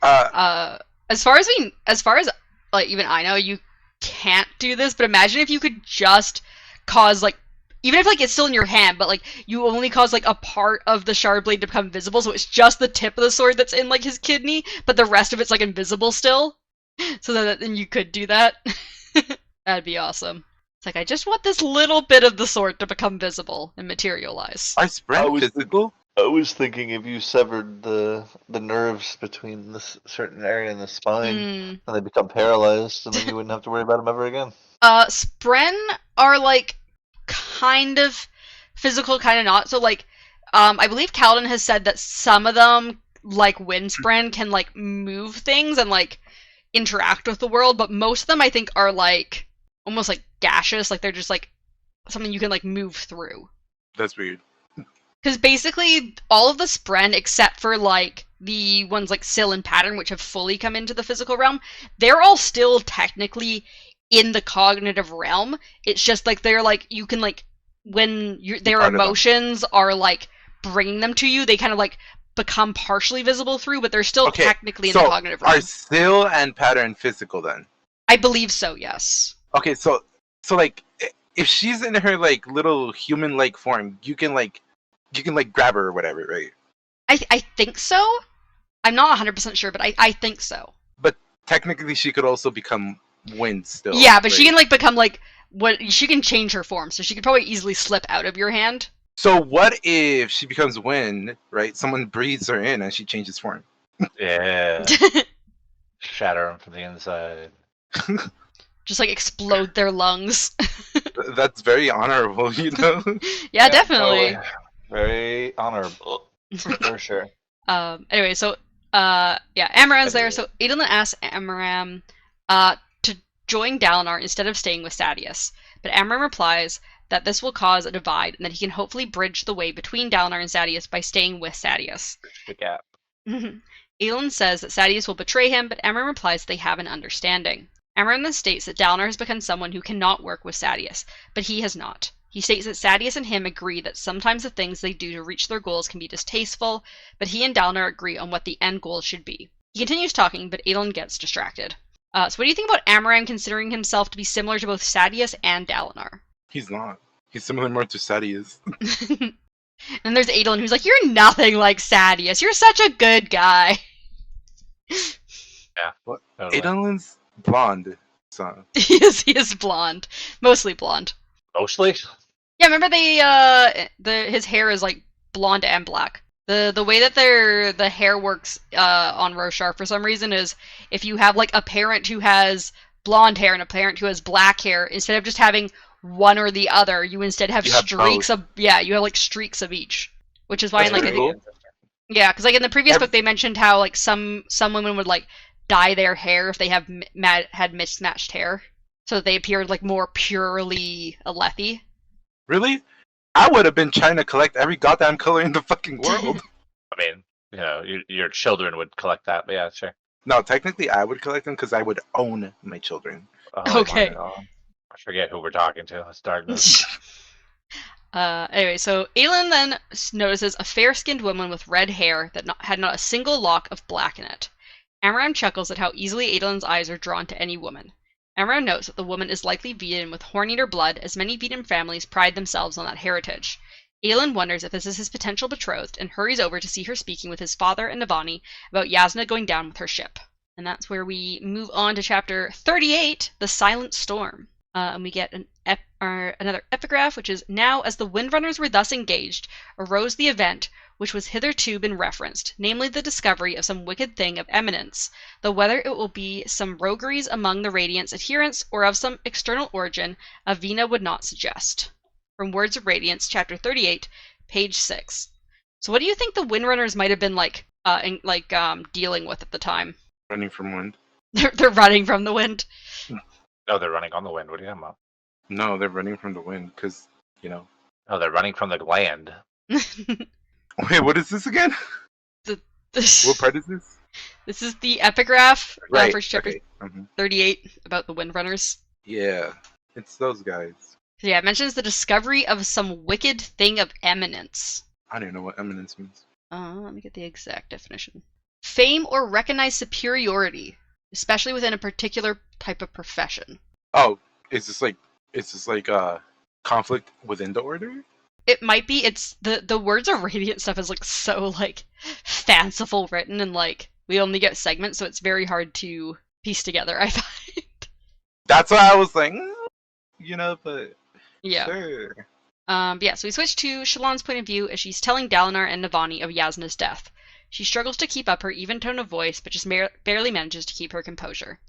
As far as like even I know, you can't do this, but imagine if you could just cause like even if like it's still in your hand, but like you only cause like a part of the shard blade to become visible, so it's just the tip of the sword that's in like his kidney, but the rest of it's like invisible still. So that then you could do that. That'd be awesome. It's like I just want this little bit of the sword to become visible and materialize. I sprint was physical. I was thinking if you severed the nerves between this certain area in the spine, Mm. and they become paralyzed, and then you wouldn't have to worry about them ever again. Spren are like kind of physical, kind of not. So like, I believe Kaladin has said that some of them, like Wind Spren, can like move things and like interact with the world, but most of them I think are like almost like gaseous, like they're just like something you can like move through. That's weird. Because basically all of the Spren, except for like the ones like Syl and Pattern, which have fully come into the physical realm, they're all still technically in the cognitive realm. It's just like they're like you can like when their Part of them. emotions are like bringing them to you, they kind of like become partially visible through, but they're still Okay, technically in so the cognitive realm. are Syl and Pattern physical then? I believe so. Yes. Okay, so like if she's in her like little human-like form, you can like grab her or whatever, right? I think so. I'm not 100% sure, but I think so. Technically, she could also become wind still. Yeah, but she right? can like become like she can change her form, so she could probably easily slip out of your hand. So what if she becomes wind, right? Someone breathes her in and she changes form. Yeah, shatter them from the inside. Just like explode their lungs. That's very honorable, you know. Yeah, definitely. totally. Very honorable, for sure. Anyway, so yeah, Amaram's there. So Adolin asks Amaram to join Dalinar instead of staying with Sadeas, but Amaram replies that this will cause a divide and that he can hopefully bridge the way between Dalinar and Sadeas by staying with Sadeas. The gap. Adolin says that Sadeas will betray him, but Amaram replies that they have an understanding. Amaram then states that Dalinar has become someone who cannot work with Sadeas, but he has not. He states that Sadeas and him agree that sometimes the things they do to reach their goals can be distasteful, but he and Dalinar agree on what the end goal should be. He continues talking, but Adolin gets distracted. So what do you think about Amaram considering himself to be similar to both Sadeas and Dalinar? He's not. He's similar more to Sadeas. And there's Adolin who's like, you're nothing like Sadeas. You're such a good guy. Yeah. What? Totally. Adolin's blonde. So He is blonde. Mostly blonde. Mostly? Yeah, remember his hair is like blonde and black. The way that the hair works on Roshar for some reason is if you have like a parent who has blonde hair and a parent who has black hair, instead of just having one or the other, you instead have You have streaks both. of you have like streaks of each. Which is why That's in like I pretty think interesting. yeah, because like in the previous Ev- book they mentioned how like some women would like dye their hair if they have had mismatched hair, so that they appeared like more purely Alethi. Really? I would have been trying to collect every goddamn color in the fucking world. I mean, your children would collect that, but yeah, sure. No, technically I would collect them because I would own my children. Oh, Okay. my God. I forget who we're talking to. It's darkness. Anyway, so Aelin then notices a fair-skinned woman with red hair that had not a single lock of black in it. Amaram chuckles at how easily Aelin's eyes are drawn to any woman. Amaram notes that the woman is likely Vedan with Horneater blood, as many Vedan families pride themselves on that heritage. Aelin wonders if this is his potential betrothed and hurries over to see her speaking with his father and Navani about Yasna going down with her ship. And that's where we move on to chapter 38, The Silent Storm. And we get another epigraph, which is, now as the Windrunners were thus engaged, arose the event which was hitherto been referenced, namely the discovery of some wicked thing of eminence, though whether it will be some rogueries among the Radiance adherents or of some external origin, Avina would not suggest. From Words of Radiance, chapter 38, page 6. So what do you think the Windrunners might have been dealing with at the time? Running from wind. They're running from the wind. No, they're running on the wind. What are you talking about? No, they're running from the wind because, No, they're running from the land. Wait, what is this again? What part is this? This is the epigraph Right. for chapter Okay. 38 about the Windrunners. Yeah, it's those guys. So yeah, it mentions the discovery of some wicked thing of eminence. I don't even know what eminence means. Let me get the exact definition. Fame or recognized superiority, especially within a particular type of profession. Oh, is this like conflict within the order? It might be. It's the Words of Radiant stuff is like so like fanciful written, and like we only get segments, so it's very hard to piece together, I find. That's why I was like, but Yeah. sure. Yeah, so we switch to Shallan's point of view as she's telling Dalinar and Navani of Yasna's death. She struggles to keep up her even tone of voice, but just barely manages to keep her composure.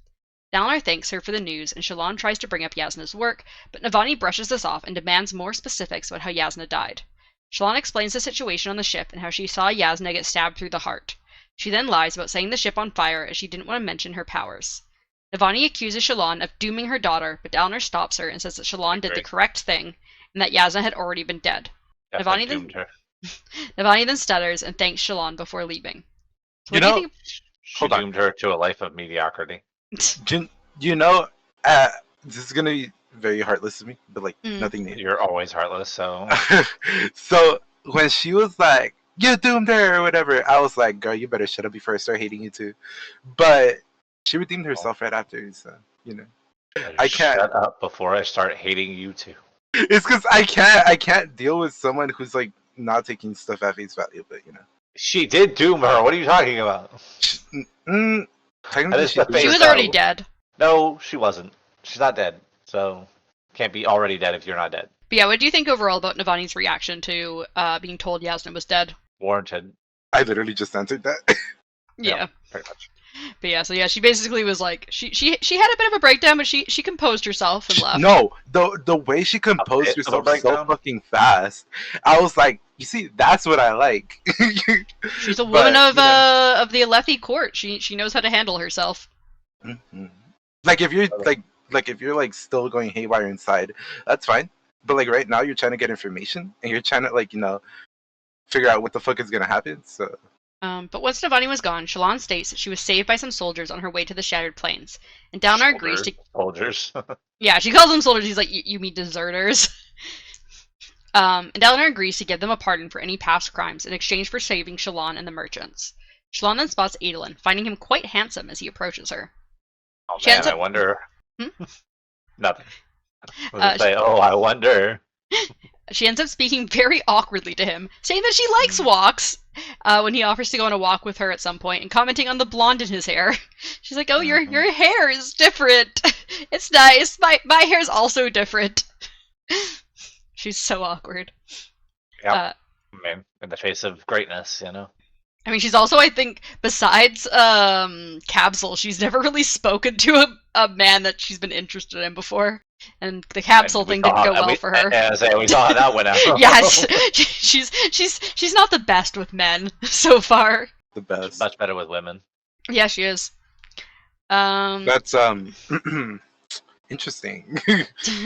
Dalinar thanks her for the news, and Shallan tries to bring up Yasna's work, but Navani brushes this off and demands more specifics about how Yasna died. Shallan explains the situation on the ship and how she saw Yasna get stabbed through the heart. She then lies about setting the ship on fire as she didn't want to mention her powers. Navani accuses Shallan of dooming her daughter, but Dalinar stops her and says that Shallan did the correct thing, and that Yasna had already been dead. Definitely Navani then- doomed her. Navani then stutters and thanks Shallan before leaving. So You what do know- She Hold on. doomed her to a life of mediocrity. think? This is gonna be very heartless of me, but like Mm. nothing new. You're always heartless, so So when she was like, "You doomed her" or whatever, I was like, "Girl, you better shut up before I start hating you too." But she redeemed herself right after, so I can't. Shut up before I start hating you too. It's because I can't deal with someone who's like not taking stuff at face value. But She did doom her. What are you talking about? technically That is the did face She was value. already dead. No, she wasn't. She's not dead. So can't be already dead if you're not dead. But yeah, what do you think overall about Navani's reaction to being told Yasna was dead? Warranted. I literally just answered that. Yeah. Pretty much. But yeah, so yeah, she basically was like she had a bit of a breakdown, but she composed herself and left. No, the way she composed bit of a herself so breakdown? fucking fast, I was like, you see, that's what I like. She's a But, woman of you know. of the Alethi court. She knows how to handle herself. Mhm. Like if you're like if you're like still going haywire inside, that's fine. But like right now, you're trying to get information and you're trying to figure out what the fuck is gonna happen. So But once Navani was gone, Shallan states that she was saved by some soldiers on her way to the Shattered Plains, and Dalinar agrees to. Soldiers. Yeah, she calls them soldiers. He's like, you mean deserters? And Dalinar agrees to give them a pardon for any past crimes in exchange for saving Shallan and the merchants. Shallan then spots Adolin, finding him quite handsome as he approaches her. Oh She man, ends I up- wonder. Hmm? Nothing. I was gonna say, I wonder. She ends up speaking very awkwardly to him, saying that she likes Mm. walks when he offers to go on a walk with her at some point, and commenting on the blonde in his hair. She's like, "Oh, Mhm. your hair is different. It's nice. My hair's also different." She's so awkward. Yep. Uh, I mean, in the face of greatness, you know. I mean, she's also, I think, besides Capsule, she's never really spoken to a man that she's been interested in before. And the Capsule And we thing saw didn't go how- well for her. As we saw how that went out. Yes, she's not the best with men so far. The best. Much better with women. Yeah, she is. That's interesting.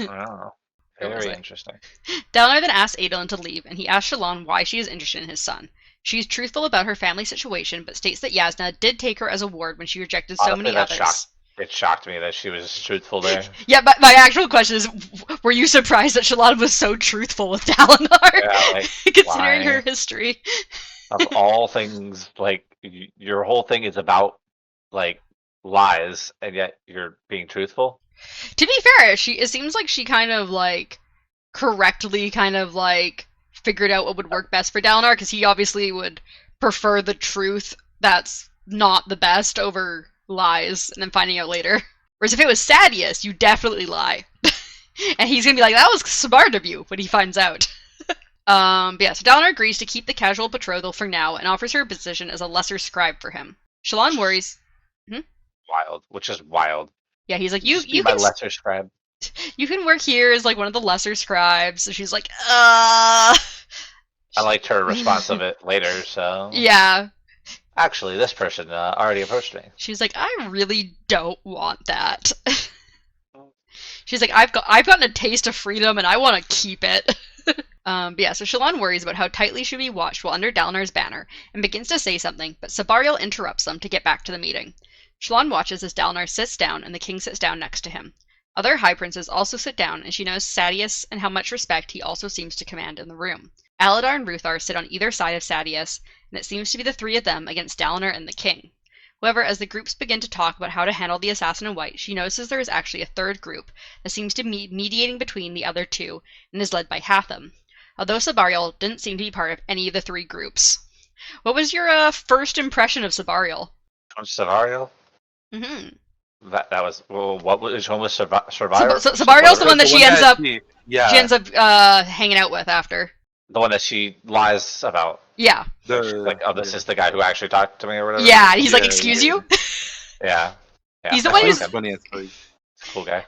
Wow. Where was Very I? interesting. Dalinar then asks Adolin to leave, and he asks Shallan why she is interested in his son. She is truthful about her family situation, but states that Yasna did take her as a ward when she rejected so Honestly, many that others. It shocked me that she was truthful there. Yeah, but my actual question is, were you surprised that Shallan was so truthful with Dalinar? Yeah, like, Considering why? her history. Of all things, like your whole thing is about like lies, and yet you're being truthful. To be fair, it seems like she kind of like correctly kind of like figured out what would work best for Dalinar, because he obviously would prefer the truth that's not the best over lies and then finding out later. Whereas if it was Sadeas, you definitely lie. And he's gonna be like, that was smart of you when he finds out. But yeah, so Dalinar agrees to keep the casual betrothal for now and offers her a position as a lesser scribe for him. Shallan worries. Wild, which is wild. Yeah, he's like, Just be you my can lesser scribe. you can work here as like one of the lesser scribes. And she's like, I liked her response of it later. So yeah. actually, this person already approached me. She's like, I really don't want that. She's like, I've gotten a taste of freedom and I want to keep it. But yeah, so Shallan worries about how tightly she'll be watched while under Dalinar's banner and begins to say something, but Sabariel interrupts them to get back to the meeting. Shallan watches as Dalinar sits down and the king sits down next to him. Other high princes also sit down, and she knows Sadeas and how much respect he also seems to command in the room. Aladar and Ruthar sit on either side of Sadeas, and it seems to be the three of them against Dalinar and the king. However, as the groups begin to talk about how to handle the assassin in white, she notices there is actually a third group that seems to be mediating between the other two and is led by Hatham, although Sabariel didn't seem to be part of any of the three groups. What was your first impression of Sabariel? Savario? Mm-hmm. That was what was which one was Survivor? Sabariel's the one that she ends up Yeah. hanging out with after. The one that she lies about. Yeah. Like, oh, this is the guy who actually talked to me or whatever. Yeah, and he's like, Yeah, excuse yeah. you? Yeah. He's the I one like who's- him. funny as fuck. He's a cool guy.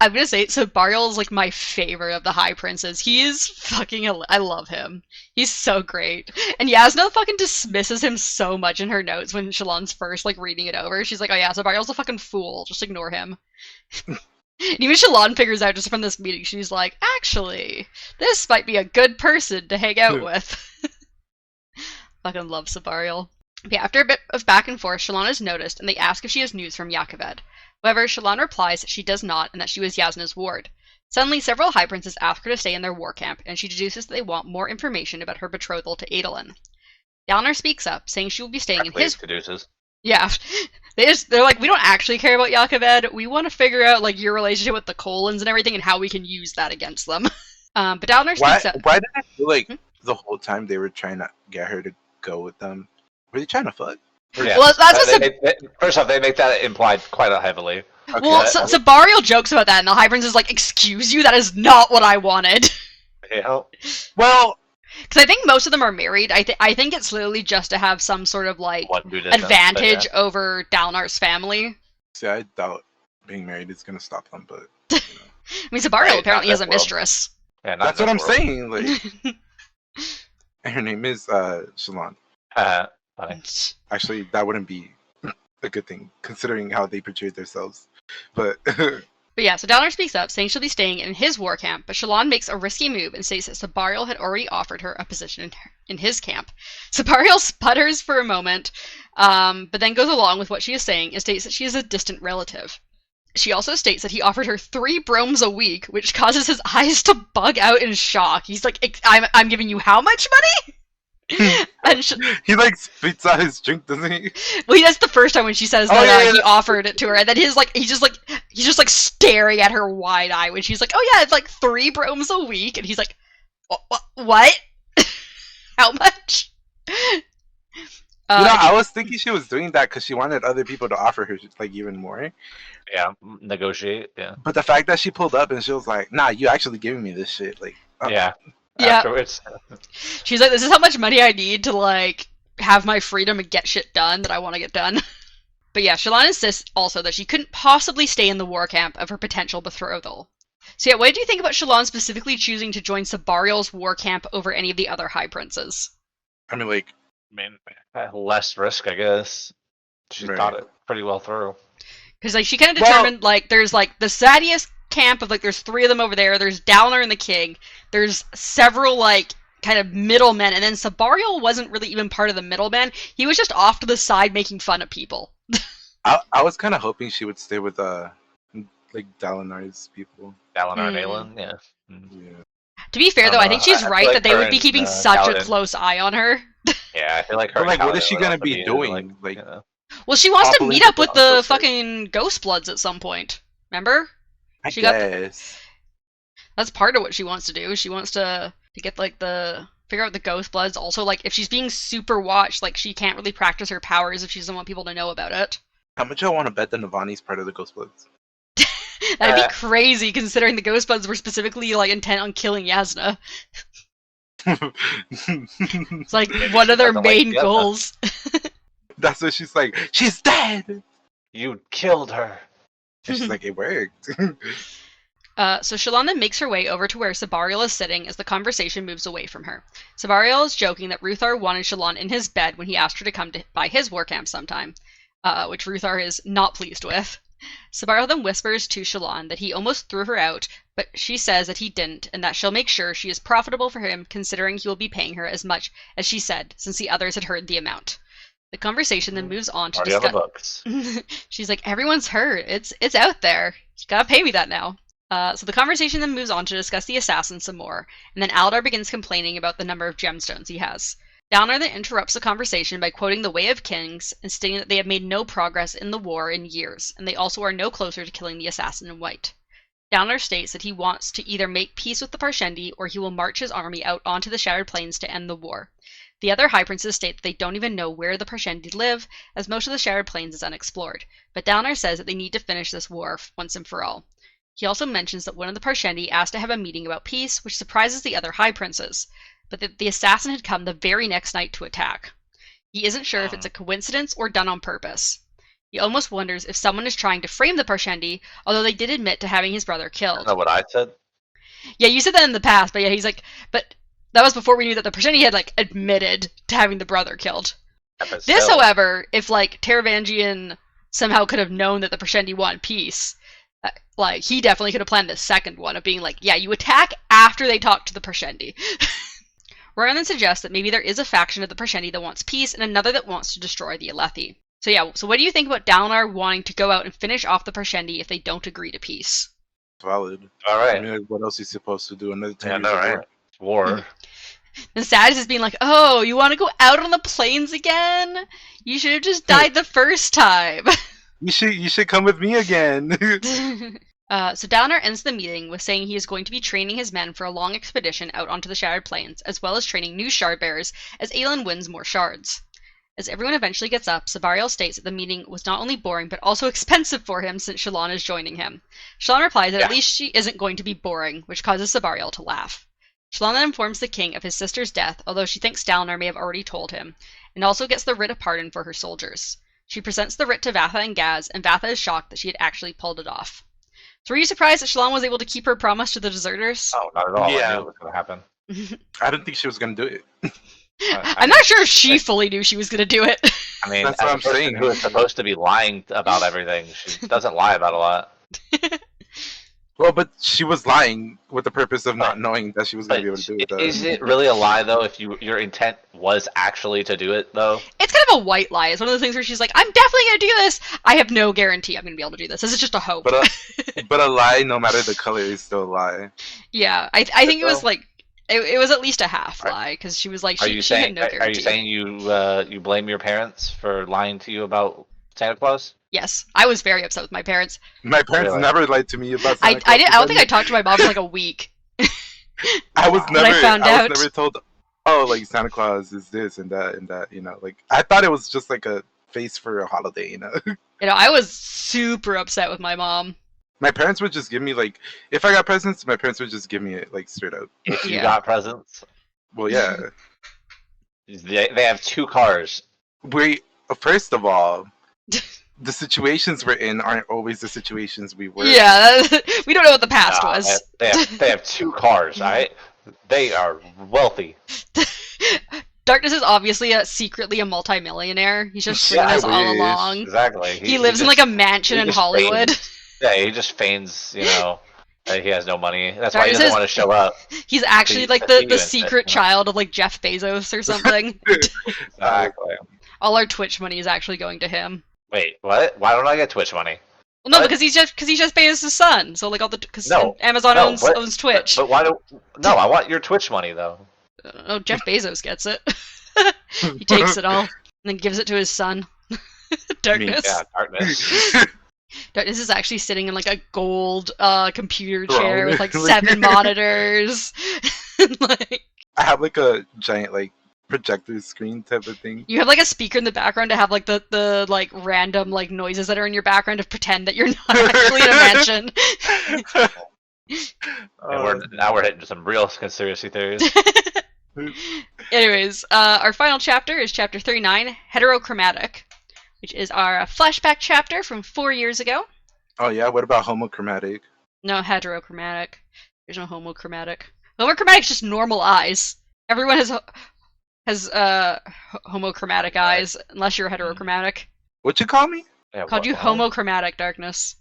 I'm gonna say, Sabariel is like my favorite of the High Princes. He is fucking, I love him. He's so great. And Yasna fucking dismisses him so much in her notes when Shallan's first like reading it over. She's like, oh yeah, Sabariel's a fucking fool. Just ignore him. And even Shallan figures out just from this meeting, she's like, actually, this might be a good person to hang out with. Fucking love Sabariel. But yeah, after a bit of back and forth, Shallan is noticed, and they ask if she has news from Yaakoved. However, Shallan replies that she does not, and that she was Yasna's ward. Suddenly, several high princes ask her to stay in their war camp, and she deduces that they want more information about her betrothal to Adolin. Dalinar speaks up, saying she will be staying in his... Deduces. Yeah. They're like, we don't actually care about Yaakoved, we want to figure out, like, your relationship with the Colons and everything, and how we can use that against them. But Dalinar speaks up... Why did I feel like the whole time they were trying to get her to go with them? Were they trying to fuck? Yeah. Well, that's what first off, they make that implied quite heavily. Okay. Well, Sabariel jokes about that, and the High Prince is like, excuse you? That is not what I wanted. Yeah. Well, Because I think most of them are married. I think it's literally just to have some sort of, like, One dude isn't, but advantage yeah. over Dalinar's family. see, I doubt being married is gonna stop them, but I mean, Sabariel Right, apparently not has a that world. mistress. Yeah, not that's what in I'm this world. saying. Like, and her name is Shallan. Funny. Actually, that wouldn't be a good thing considering how they portrayed themselves. But But yeah, so Dalinar speaks up, saying she'll be staying in his war camp, but Shallan makes a risky move and states that Sabariel had already offered her a position in his camp. Sabariel sputters for a moment, but then goes along with what she is saying and states that she is a distant relative. She also states that he offered her 3 bromes a week, which causes his eyes to bug out in shock. He's like, I'm giving you how much money? And He like spits out his drink, doesn't he? well, that's the first time when she says Oh, that yeah, he yeah. offered it to her, and then he's just like staring at her wide eye when she's like, "Oh yeah, it's like 3 bromes a week," and he's like, "What? How much?" I was thinking she was doing that because she wanted other people to offer her like even more. Yeah, negotiate. Yeah. But the fact that she pulled up and she was like, "Nah, you actually giving me this shit." Like, Yeah. Yeah. Afterwards. She's like, "This is how much money I need to like have my freedom and get shit done that I want to get done." But yeah, Shallan insists also that she couldn't possibly stay in the war camp of her potential betrothal. So yeah, what did you think about Shallan specifically choosing to join Sabarial's war camp over any of the other high princes? I mean, like, Less risk, I guess. She Right. thought it pretty well through. Because like she kind of determined like there's like the Sadius camp of like there's 3 of them over there. There's Dalinar and the King. There's several like kind of middlemen, and then Sabarial wasn't really even part of the middlemen. He was just off to the side making fun of people. I was kind of hoping she would stay with like Dalinar's people. Dalinar and Mm. Aelin, yeah. Yeah. To be fair, though, I think she's I feel right like that they her would be and, keeping such a Kaladin- close eye on her. Yeah, I feel like her. But like, and what is she Kaladin would gonna also be doing? Like, you know. Well, she wants to Toppling meet up the with Uncle the Fred. fucking Ghost Bloods at some point. Remember? I She got the- guess. That's part of what she wants to do. She wants to get like the figure out the Ghost Bloods. Also, like if she's being super watched, like she can't really practice her powers if she doesn't want people to know about it. How much I want to bet that Navani's part of the Ghost Bloods? That'd be crazy considering the Ghost Bloods were specifically like intent on killing Yasna. It's like one of their Doesn't like main Yasna. goals. That's what she's like. She's dead. You killed her. And she's like, it worked. So Shallan then makes her way over to where Sabarial is sitting as the conversation moves away from her. Sabarial is joking that Ruthar wanted Shallan in his bed when he asked her to come by his war camp sometime, which Ruthar is not pleased with. Sabarial then whispers to Shallan that he almost threw her out, but she says that he didn't, and that she'll make sure she is profitable for him considering he will be paying her as much as she said, since the others had heard the amount. The conversation then moves on to Already on the discuss... books. She's like, everyone's heard. It's out there. You gotta pay me that now. So the conversation then moves on to discuss the assassin some more, and then Aldar begins complaining about the number of gemstones he has. Dalinar then interrupts the conversation by quoting the Way of Kings and stating that they have made no progress in the war in years, and they also are no closer to killing the assassin in white. Dalinar states that he wants to either make peace with the Parshendi or he will march his army out onto the Shattered Plains to end the war. The other High Princes state that they don't even know where the Parshendi live, as most of the Shattered Plains is unexplored, but Dalinar says that they need to finish this war once and for all. He also mentions that one of the Parshendi asked to have a meeting about peace, which surprises the other High Princes, but that the assassin had come the very next night to attack. He isn't sure if it's a coincidence or done on purpose. He almost wonders if someone is trying to frame the Parshendi, although they did admit to having his brother I killed. know what I said. Yeah, you said that in the past, but yeah, he's like, but that was before we knew that the Parshendi had like admitted to having the brother killed. This, however, if like Taravangian somehow could have known that the Parshendi wanted peace, like he definitely could have planned the second one of being like, yeah, you attack after they talk to the Parshendi. Roran then suggests that maybe there is a faction of the Parshendi that wants peace and another that wants to destroy the Alethi. So yeah, so what do you think about Dalinar wanting to go out and finish off the Parshendi if they don't agree to peace? Valid. All I right. mean, like, what else is he supposed to do? Another 10 Yeah, years no, of right. War. And Sadis is being like, oh, you want to go out on the plains again? You should have just died the first time. You should come with me again. So Dalinar ends the meeting with saying he is going to be training his men for a long expedition out onto the Shattered Plains, as well as training new Shardbearers as Aelin wins more shards. As everyone eventually gets up, Sabarial states that the meeting was not only boring, but also expensive for him since Shallan is joining him. Shallan replies that at least she isn't going to be boring, which causes Sabarial to laugh. Shallan then informs the king of his sister's death, although she thinks Dalinar may have already told him, and also gets the writ of pardon for her soldiers. She presents the writ to Vatha and Gaz, and Vatha is shocked that she had actually pulled it off. So were you surprised that Shallan was able to keep her promise to the deserters? Oh, not at all. Yeah. I knew it was going to happen. I didn't think she was gonna do it. I'm not sure if she fully knew she was going to do it. I mean, That's as what a I'm person saying. who is supposed to be lying about everything, she doesn't lie about a lot. Well, but she was lying with the purpose of not But- knowing that she was gonna be able to do it. though. Is it really a lie though? If your intent was actually to do it though? It's kind of a white lie. It's one of those things where she's like, I'm definitely going to do this. I have no guarantee I'm going to be able to do this. This is just a hope. But a lie, no matter the color, is still a lie. Yeah, I think it was like, It was at least a half Are- lie, because she was like, Are you she had saying no are guarantee. you saying you blame your parents for lying to you about Santa Claus? Yes, I was very upset with my parents. My parents Really? never lied to me about I Santa Claus. didn't. I don't think I talked to my mom for like a week. I was When I never. found I out. was never told. Oh, like Santa Claus is this and that and that. You know, like I thought it was just like a face for a holiday. You know, You know, I was super upset with my mom. my parents would just give me like, if I got presents, my parents would just give me it like straight up. If you Yeah. got presents, Well, yeah. they have 2 cars. We first of all, the situations we're in aren't always the situations we were. Yeah, we don't know what the past Nah, was. they have 2 cars. All right, they are wealthy. Darkness is obviously secretly a multimillionaire. He's just Yeah, screwing I us all wish. along. Exactly. He lives in just- like a mansion he in just Hollywood. Yeah, he just feigns, that he has no money. That's why Darkness he doesn't is- want to show up. He's actually He's like a the infant, secret child of like Jeff Bezos or something. Exactly. All our Twitch money is actually going to him. Wait, what? Why don't I get Twitch money? Well, no, What? because he's Jeff Bezos' son. So like all the because No, Amazon no, owns Twitch. But why don't? No, I want your Twitch money though. Oh, Jeff Bezos gets it. He takes it all and then gives it to his son. Darkness. Yeah, darkness. Darkness is actually sitting in like a gold computer Throne. chair with like 7 monitors. Like I have like a giant like projector screen type of thing. you have like a speaker in the background to have like the like random like noises that are in your background to pretend that you're not actually in a mansion. And now we're hitting some real conspiracy theories. Anyways, our final chapter is chapter 39, Heterochromatic, which is our flashback chapter from 4 years ago. Oh yeah, what about homochromatic? No, heterochromatic. There's no homochromatic. Homochromatic is just normal eyes. Everyone has homochromatic eyes, unless you're heterochromatic. What you call me? Yeah, Called you what? homochromatic, Darkness.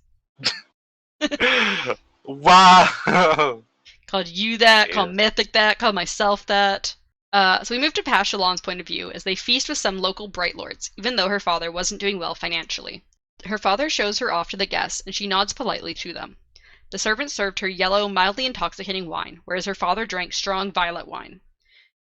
Wow. Called you that, called Jesus. Mythic that, called myself that. So we move to past Shalon's point of view as they feast with some local Bright Lords, even though her father wasn't doing well financially. Her father shows her off to the guests, and she nods politely to them. The servant served her yellow, mildly intoxicating wine, whereas her father drank strong violet wine.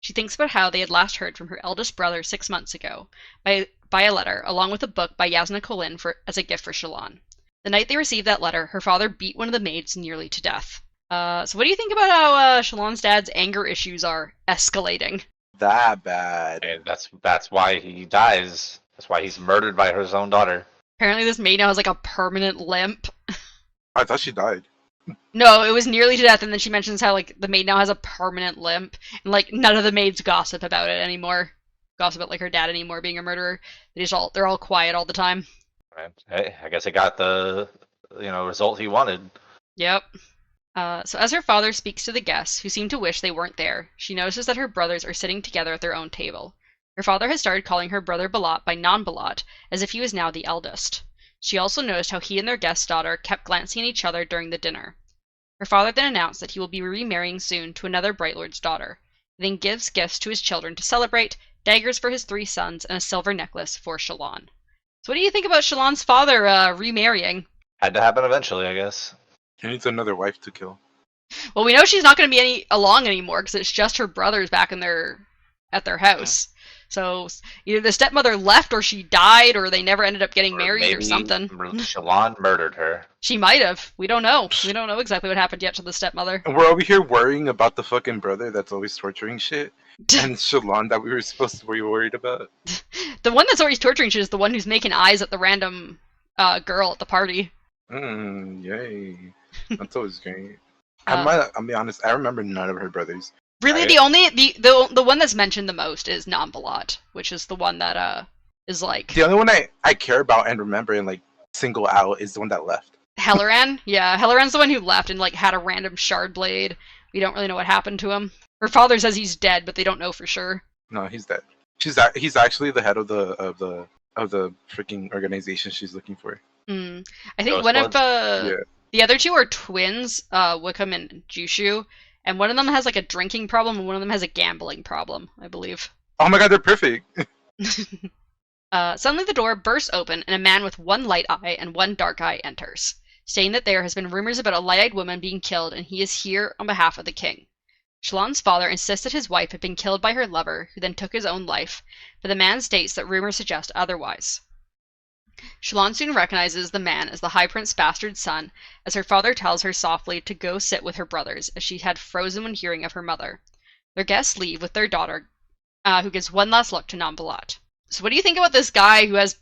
She thinks about how they had last heard from her eldest brother 6 months ago, by a letter, along with a book by Yasna Colin as a gift for Shalon. The night they received that letter, her father beat one of the maids nearly to death. So what do you think about how Shalon's dad's anger issues are escalating? That bad. And that's why he dies. That's why he's murdered by his own daughter. Apparently this maid now has like a permanent limp. I thought she died. No, it was nearly to death, and then she mentions how like the maid now has a permanent limp, and like none of the maids gossip about it anymore. Gossip about like her dad anymore being a murderer. They're all quiet all the time. Right? Hey, I guess it got the result he wanted. Yep. So as her father speaks to the guests, who seem to wish they weren't there, she notices that her brothers are sitting together at their own table. Her father has started calling her brother Balat by non-Balat, as if he was now the eldest. She also noticed how he and their guest's daughter kept glancing at each other during the dinner. Her father then announced that he will be remarrying soon to another Bright Lord's daughter. He then gives gifts to his children to celebrate, daggers for his 3 sons, and a silver necklace for Shalon. So what do you think about Shalon's father remarrying? Had to happen eventually, I guess. He needs another wife to kill. Well, we know she's not going to be along anymore because it's just her brothers back at their house. So either the stepmother left, or she died, or they never ended up getting married, or maybe something. Shalon murdered her. She might have. We don't know. We don't know exactly what happened yet to the stepmother. And we're over here worrying about the fucking brother that's always torturing shit. And Shalon that we were supposed to be worried about. The one that's always torturing shit is the one who's making eyes at the random girl at the party. Yay. That's always great. Uh, I'll be honest, I remember none of her brothers. Really, Right. the one that's mentioned the most is Non-Balat, which is the one that is like The only one I care about and remember and like single out is the one that left. Helleran. Yeah, Helleran's the one who left and like had a random shard blade. We don't really know what happened to him. Her father says he's dead, but they don't know for sure. No, he's dead. He's actually the head of the freaking organization she's looking for. I think Ghost one of Bloods? Yeah. the other two are twins, Wickham and Jushu, and one of them has like a drinking problem and one of them has a gambling problem, I believe. Oh my god, they're perfect. Suddenly the door bursts open and a man with one light eye and one dark eye enters, saying that there has been rumors about a light-eyed woman being killed and he is here on behalf of the king. Shallan's father insists that his wife had been killed by her lover, who then took his own life, but the man states that rumors suggest otherwise. Shallan soon recognizes the man as the High Prince's bastard son, as her father tells her softly to go sit with her brothers, as she had frozen when hearing of her mother. Their guests leave with their daughter, who gives one last look to Nambalat. So what do you think about this guy who has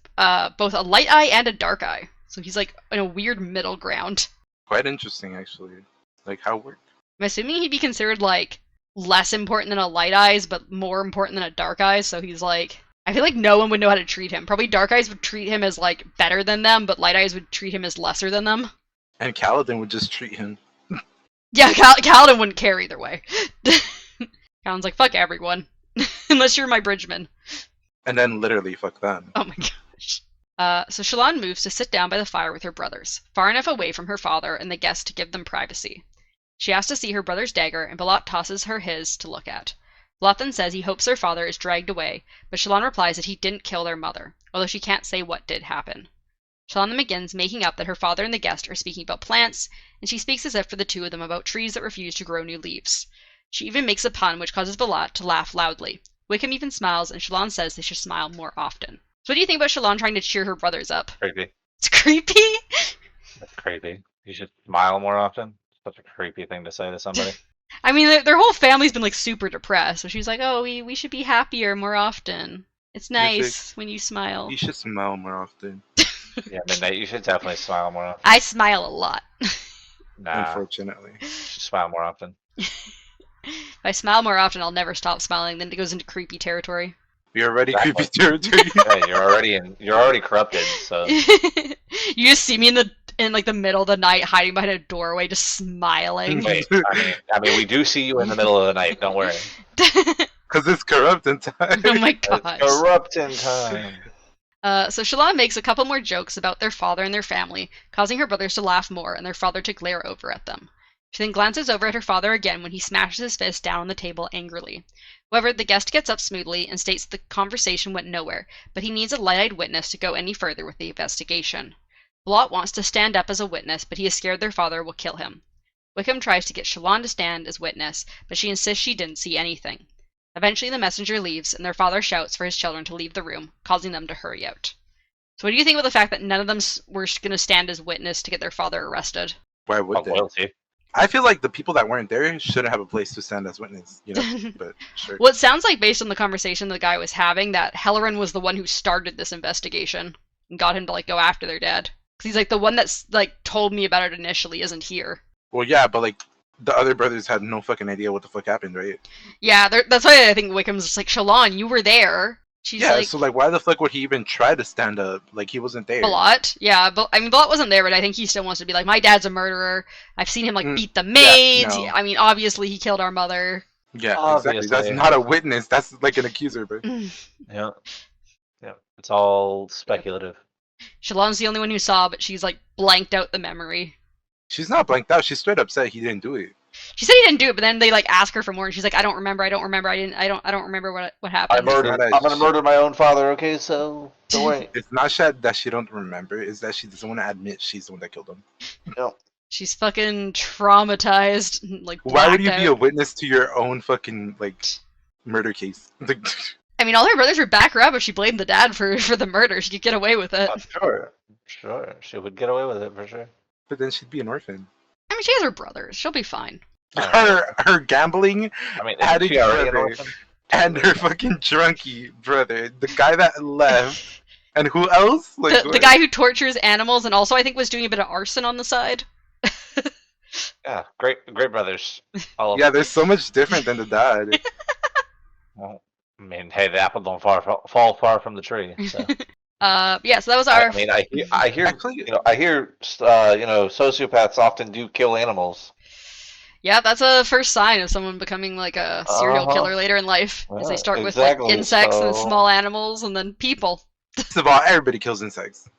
both a light eye and a dark eye? So he's like in a weird middle ground. Quite interesting, actually. Like, how it worked. I'm assuming he'd be considered like less important than a light eyes, but more important than a dark eyes. So he's like, I feel like no one would know how to treat him. Probably dark eyes would treat him as like better than them, but light eyes would treat him as lesser than them. And Kaladin would just treat him. Yeah, Kaladin wouldn't care either way. Kaladin's like, fuck everyone. Unless you're my bridgeman. And then literally fuck them. Oh my gosh. So Shallan moves to sit down by the fire with her brothers, far enough away from her father and the guests to give them privacy. She asks to see her brother's dagger, and Balat tosses her his to look at. Balat then says he hopes their father is dragged away, but Shallan replies that he didn't kill their mother, although she can't say what did happen. Shallan then begins making up that her father and the guest are speaking about plants, and she speaks as if for the two of them about trees that refuse to grow new leaves. She even makes a pun which causes Balat to laugh loudly. Wickham even smiles, and Shallan says they should smile more often. So what do you think about Shallan trying to cheer her brothers up? Creepy. It's creepy? That's creepy. You should smile more often. Such a creepy thing to say to somebody. I mean, their whole family's been like super depressed, so she's like, oh, we should be happier more often. It's nice when you smile. You should smile more often. Yeah, Midnight, you should definitely smile more often. I smile a lot. Nah, Unfortunately. you should smile more often. If I smile more often, I'll never stop smiling. Then it goes into creepy territory. You're already Exactly. creepy territory. Hey, you're already corrupted. So You just see me in like the middle of the night, hiding behind a doorway, just smiling. wait, I mean, we do see you in the middle of the night. Don't worry. Because it's corrupt in time. Oh my It's gosh. corrupt in time. So Shallan makes a couple more jokes about their father and their family, causing her brothers to laugh more and their father to glare over at them. She then glances over at her father again when he smashes his fist down on the table angrily. However, the guest gets up smoothly and states the conversation went nowhere, but he needs a light-eyed witness to go any further with the investigation. Blot wants to stand up as a witness, but he is scared their father will kill him. Wickham tries to get Shallan to stand as witness, but she insists she didn't see anything. Eventually the messenger leaves, and their father shouts for his children to leave the room, causing them to hurry out. So what do you think about the fact that none of them were going to stand as witness to get their father arrested? Why would they? Loyalty. I feel like the people that weren't there shouldn't have a place to stand as witness, you know? But sure. Well, it sounds like, based on the conversation the guy was having, that Hellerin was the one who started this investigation and got him to, like, go after their dad. Because he's, like, the one that's, like, told me about it initially isn't here. Well, yeah, but like the other brothers had no fucking idea what the fuck happened, right? Yeah, that's why I think Wickham's just like, Shallan, you were there. She's Yeah, like, so like why the fuck would he even try to stand up? Like he wasn't there. Blot. Yeah, but I mean, Blot wasn't there, but I think he still wants to be like, my dad's a murderer. I've seen him, like, beat the maids. no. I mean, obviously, he killed our mother. Yeah, Obviously. exactly. That's not a witness. That's like an accuser, bro. Yeah. Yeah. It's all speculative. Shallan's the only one who saw, but she's, like, blanked out the memory. She's not blanked out. She's straight up said he didn't do it. She said he didn't do it, but then they, like, ask her for more, and she's like, I don't remember, I don't remember what happened. I'm gonna murder my own father. Okay, so don't worry. It's not that she don't remember. It's that she doesn't want to admit she's the one that killed him. No. She's fucking traumatized, like, Why would you blacked be a out. witness to your own fucking like murder case? Like, I mean, all her brothers would back her up if she blamed the dad for the murder. She could get away with it. Sure. She would get away with it for sure. but then she'd be an orphan. I mean, she has her brothers. She'll be fine. Her gambling I mean, Adding isn't she already an brother. orphan? and her fucking drunkie brother, the guy that left, and who else? Like The guy who tortures animals and also, I think, was doing a bit of arson on the side. Yeah, great brothers. All of Yeah, them. there's so much different than the dad. Well, I mean, hey, the apple don't fall far from the tree. So. Yeah, so that was our... I mean, I hear, Actually- sociopaths often do kill animals. Yeah, that's a first sign of someone becoming like a serial Uh-huh. killer later in life. Is they Yeah, start with exactly, like insects and so- small animals and then people. First of all, everybody kills insects.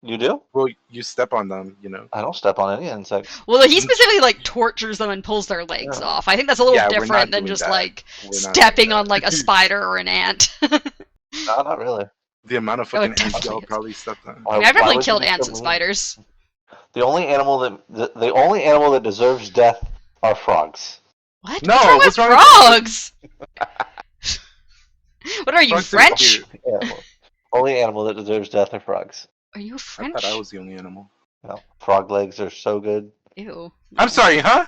You do? Well, you step on them, you know. I don't step on any insects. Well, he specifically like tortures them and pulls their legs Yeah. off. I think that's a little Yeah, we're not different than doing just that. like We're not stepping doing on like a spider or an ant. No, not really. The amount of Oh, fucking it ants definitely y'all is. probably stepped on. I mean, I've definitely would killed you ants kill and me? spiders. The only animal that deserves death are frogs. What? No, What's wrong with what's wrong with frogs? What are you, Frogs are French? cute. Animal. Only animal that deserves death are frogs. Are you I French? thought I was the only animal. No, frog legs are so good. Ew. I'm no. sorry, huh?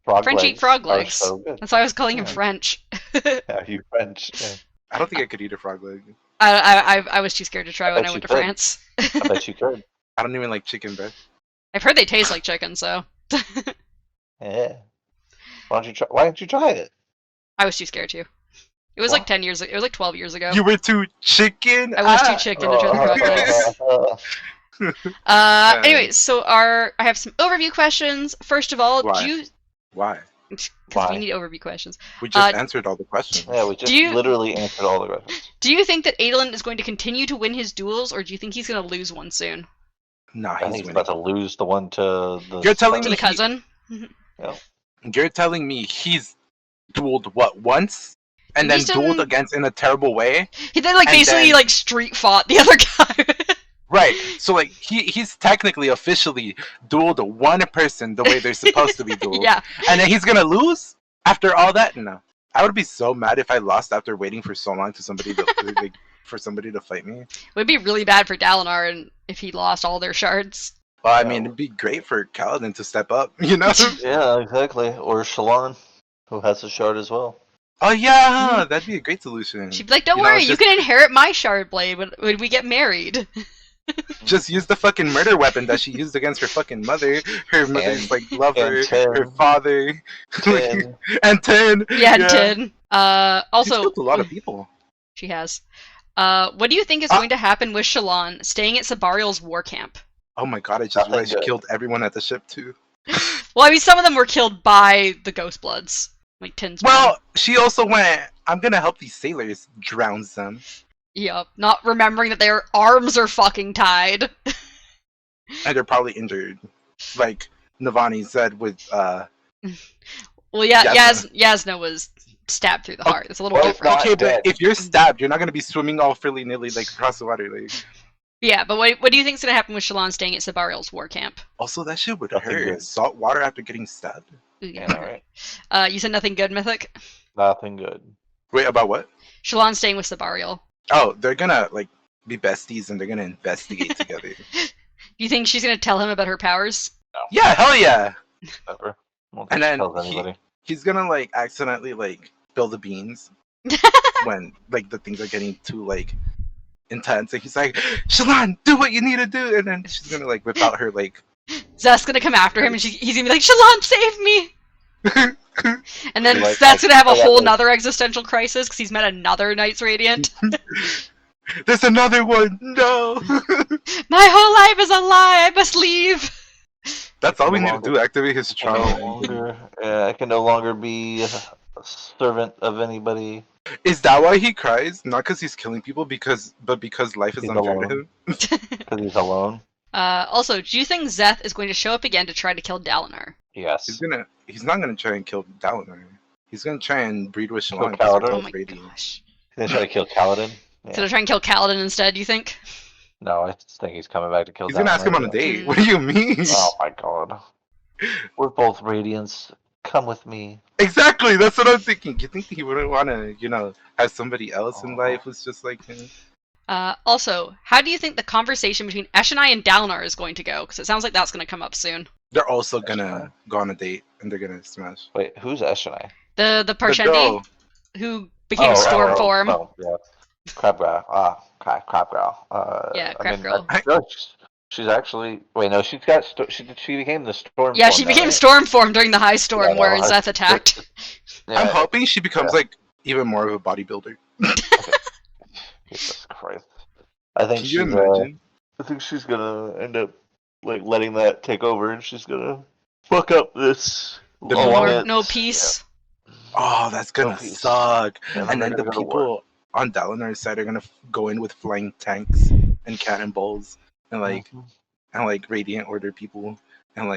Frog French eat legs frog are legs. so good. That's why I was calling him Yeah. French. Yeah, you French. Yeah. I don't think I could eat a frog leg. I was too scared to try I when bet I you went to could. France. I bet you could. I don't even like chicken breast. I've heard they taste like chicken, so Yeah. Why don't you try? Why don't you try it? I was too scared to. It was What? like 10 years ago. It was like 12 years ago. You were too chicken. I was too Ah. chicken to try the frog legs. Uh, Anyway, so I have some overview questions. First of all, Why? do you... Why? Because Why? we need overview questions. We just Uh, answered all the questions. yeah, we just Do you- literally answered all the questions. Do you think that Adolin is going to continue to win his duels, or do you think he's going to lose one soon? Nah, I think he's he's winning. about to lose the one to the. You're telling To me the cousin? You're telling me he's dueled what once, and then Beat him- dueled against in a terrible way? He then like And basically then- like street fought the other guy. Right. So like he's technically officially dueled one person the way they're supposed to be dueled. Yeah. And then he's gonna lose after all that? No. I would be so mad if I lost after waiting for so long to somebody to like, for somebody to fight me. It would be really bad for Dalinar and if he lost all their shards. Well, I mean, it'd be great for Kaladin to step up, you know? Yeah, exactly. Or Shallan, who has a shard as well. Oh yeah, that'd be a great solution. She'd be like, "Don't You know, worry, you just- can inherit my shard blade when we get married." Just use the fucking murder weapon that she used against her fucking mother, her mother's And- like lover, and Tin. her father, Tin. and Tin. Yeah, and Tin. She's Also, killed a lot of people. she has. What do you think is going to happen with Shallan staying at Sabarial's war camp? Oh my god, I just Nothing realized she good. killed everyone at the ship too. Well, I mean, some of them were killed by the Ghost Bloods, like Tin's mom. Well, she also went, I'm gonna help these sailors, drowns them. Yep, not remembering that their arms are fucking tied. And they're probably injured. Like Navani said with Well, yeah, Yasna. Yasna was stabbed through the heart. It's a little Well, different. not okay, but dead. if you're stabbed, you're not gonna be swimming all frilly-nilly like across the water. Like, Yeah, but what do you think's gonna happen with Shallan staying at Sabarial's war camp? also that shit would Nothing hurt. good. Salt water after getting stabbed. Ooh, Yeah, right. You said nothing good, Mythic? Nothing good. Wait, about what? Shallan staying with Sabarial. Oh, they're gonna like be besties and they're gonna investigate together. Do you think she's gonna tell him about her powers? Yeah, hell yeah. Never. I don't And think then she tells anybody. He's gonna like accidentally like spill the beans when like the things are getting too like intense, and he's like, Shallan, do what you need to do, and then she's gonna like whip out her like Zeth's gonna come after him and he's gonna be like, Shallan, save me! And then Like- Seth's gonna have a like- whole nother existential crisis because he's met another Knights Radiant. there's another one, no. My whole life is a lie, I must leave! That's all we No need to longer- do, activate his I can no trauma. longer, I can no longer be a servant of anybody. Is that why he cries? Not because he's killing people, but because life is He's unfair to alone. him? Because he's alone. Also, do you think Zeth is going to show up again to try to kill Dalinar? Yes. He's not gonna try and kill Dalinar. He's gonna try and breed with Kill Shallan. Kaladin? Oh my Radiant. gosh. He's gonna try to kill Kaladin. So they're trying to kill Kaladin instead, do you think? No, I just think he's coming back to kill. He's gonna ask him on a Dalinar. date. What do you mean? Oh my god. We're both Radiants. Come with me. Exactly, that's what I'm thinking. You think he wouldn't want to, have somebody else in life who's just like him? Also, how do you think the conversation between Eshonai and Dalinar is going to go? Because it sounds like that's going to come up soon. They're also gonna Eshonai. go on a date and they're gonna smash. Wait, who's Eshonai? The The Parshendi girl. who became storm form. Oh, yeah. Crab Girl. Crab Girl. Yeah, I Crab mean, Girl. I feel like she's actually. Wait, no, she's got. She became the storm. Yeah, form she now, became right? storm form during the high storm Yeah, no, where I- Zeth attacked. Yeah, I'm hoping she becomes Yeah. like even more of a bodybuilder. Jesus Christ. I think Can you she's. imagine? I think she's gonna end up like letting that take over, and she's gonna fuck up this. The No, more, alliance. no peace. Oh, that's gonna No peace. suck. Yeah, And they're then the gonna go to war. people on Dalinar's side are gonna go in with flying tanks and cannonballs and like Radiant Order people and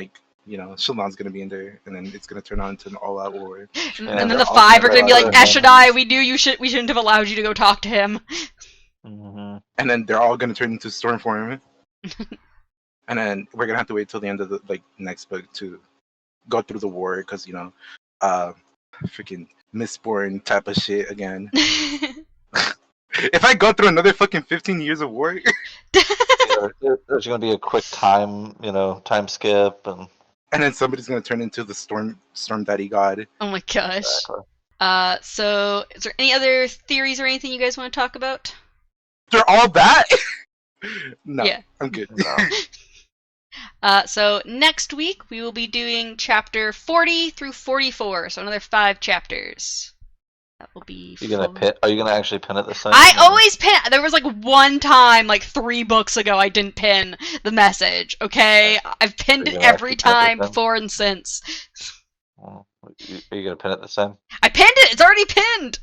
Shallan's gonna be in there, and then it's gonna turn on into an all-out war. And Yeah, then they're the all five are going to be like, together. Eshonai, we knew we shouldn't have allowed you to go talk to him. Mhm. And then they're all gonna turn into Stormform. And then we're gonna have to wait till the end of the next book to go through the war, because Freaking Mistborn type of shit again. If I go through another fucking 15 years of war, There's going to be a quick time, time skip, and and then somebody's gonna turn into the Storm Daddy God. Oh my gosh. Exactly. So is there any other theories or anything you guys want to talk about? They're all that? No, Yeah. I'm good. No. So next week we will be doing chapter 40 through 44, so another 5 chapters. That will be You gonna fun. pin? Are you gonna actually pin it the same? I always pin. There was like one time, like 3 books ago, I didn't pin the message. Okay, I've pinned You're it gonna every actually pin it time then? before and since. Are you gonna pin it the same? I pinned it. It's already pinned.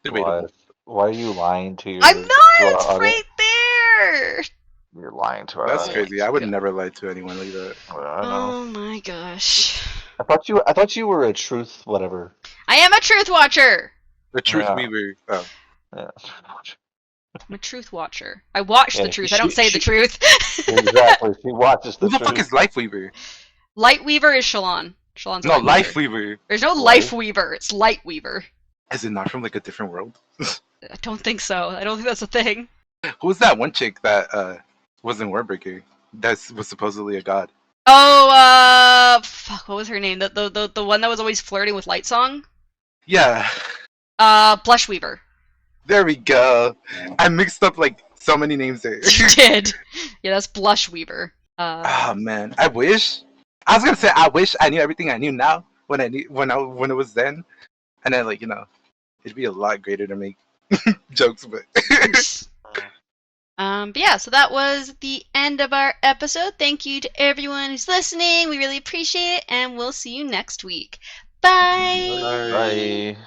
Why? Why are you lying to your? I'm to not. our It's audience? right there. You're lying to our That's audience. crazy. I would never lie to anyone like that. I know. Oh my gosh. I thought you were a truth whatever. I am a truth watcher. The Truth Yeah. Weaver. Oh. Yeah. I'm a truth watcher. I watch Yeah, the truth. I don't say the she- truth. Exactly. She watches the Who the truth. fuck is Life Weaver? Light Weaver is Shalon. Shalon's No, Light Life Weaver. Weaver. There's no Life? Life Weaver. It's Light Weaver. Is it not from like a different world? I don't think so. I don't think that's a thing. Who was that one chick that was in Warbreaker? That was supposedly a god. Oh, fuck, what was her name? The one that was always flirting with Light Song? Yeah. Blush Weaver. There we go. I mixed up like so many names there. You did. Yeah, that's Blush Weaver. Oh man, I wish. I was gonna say I wish I knew everything I knew now when it was then, and then it'd be a lot greater to make jokes, but But yeah, so that was the end of our episode. Thank you to everyone who's listening. We really appreciate it, and we'll see you next week. Bye. Bye.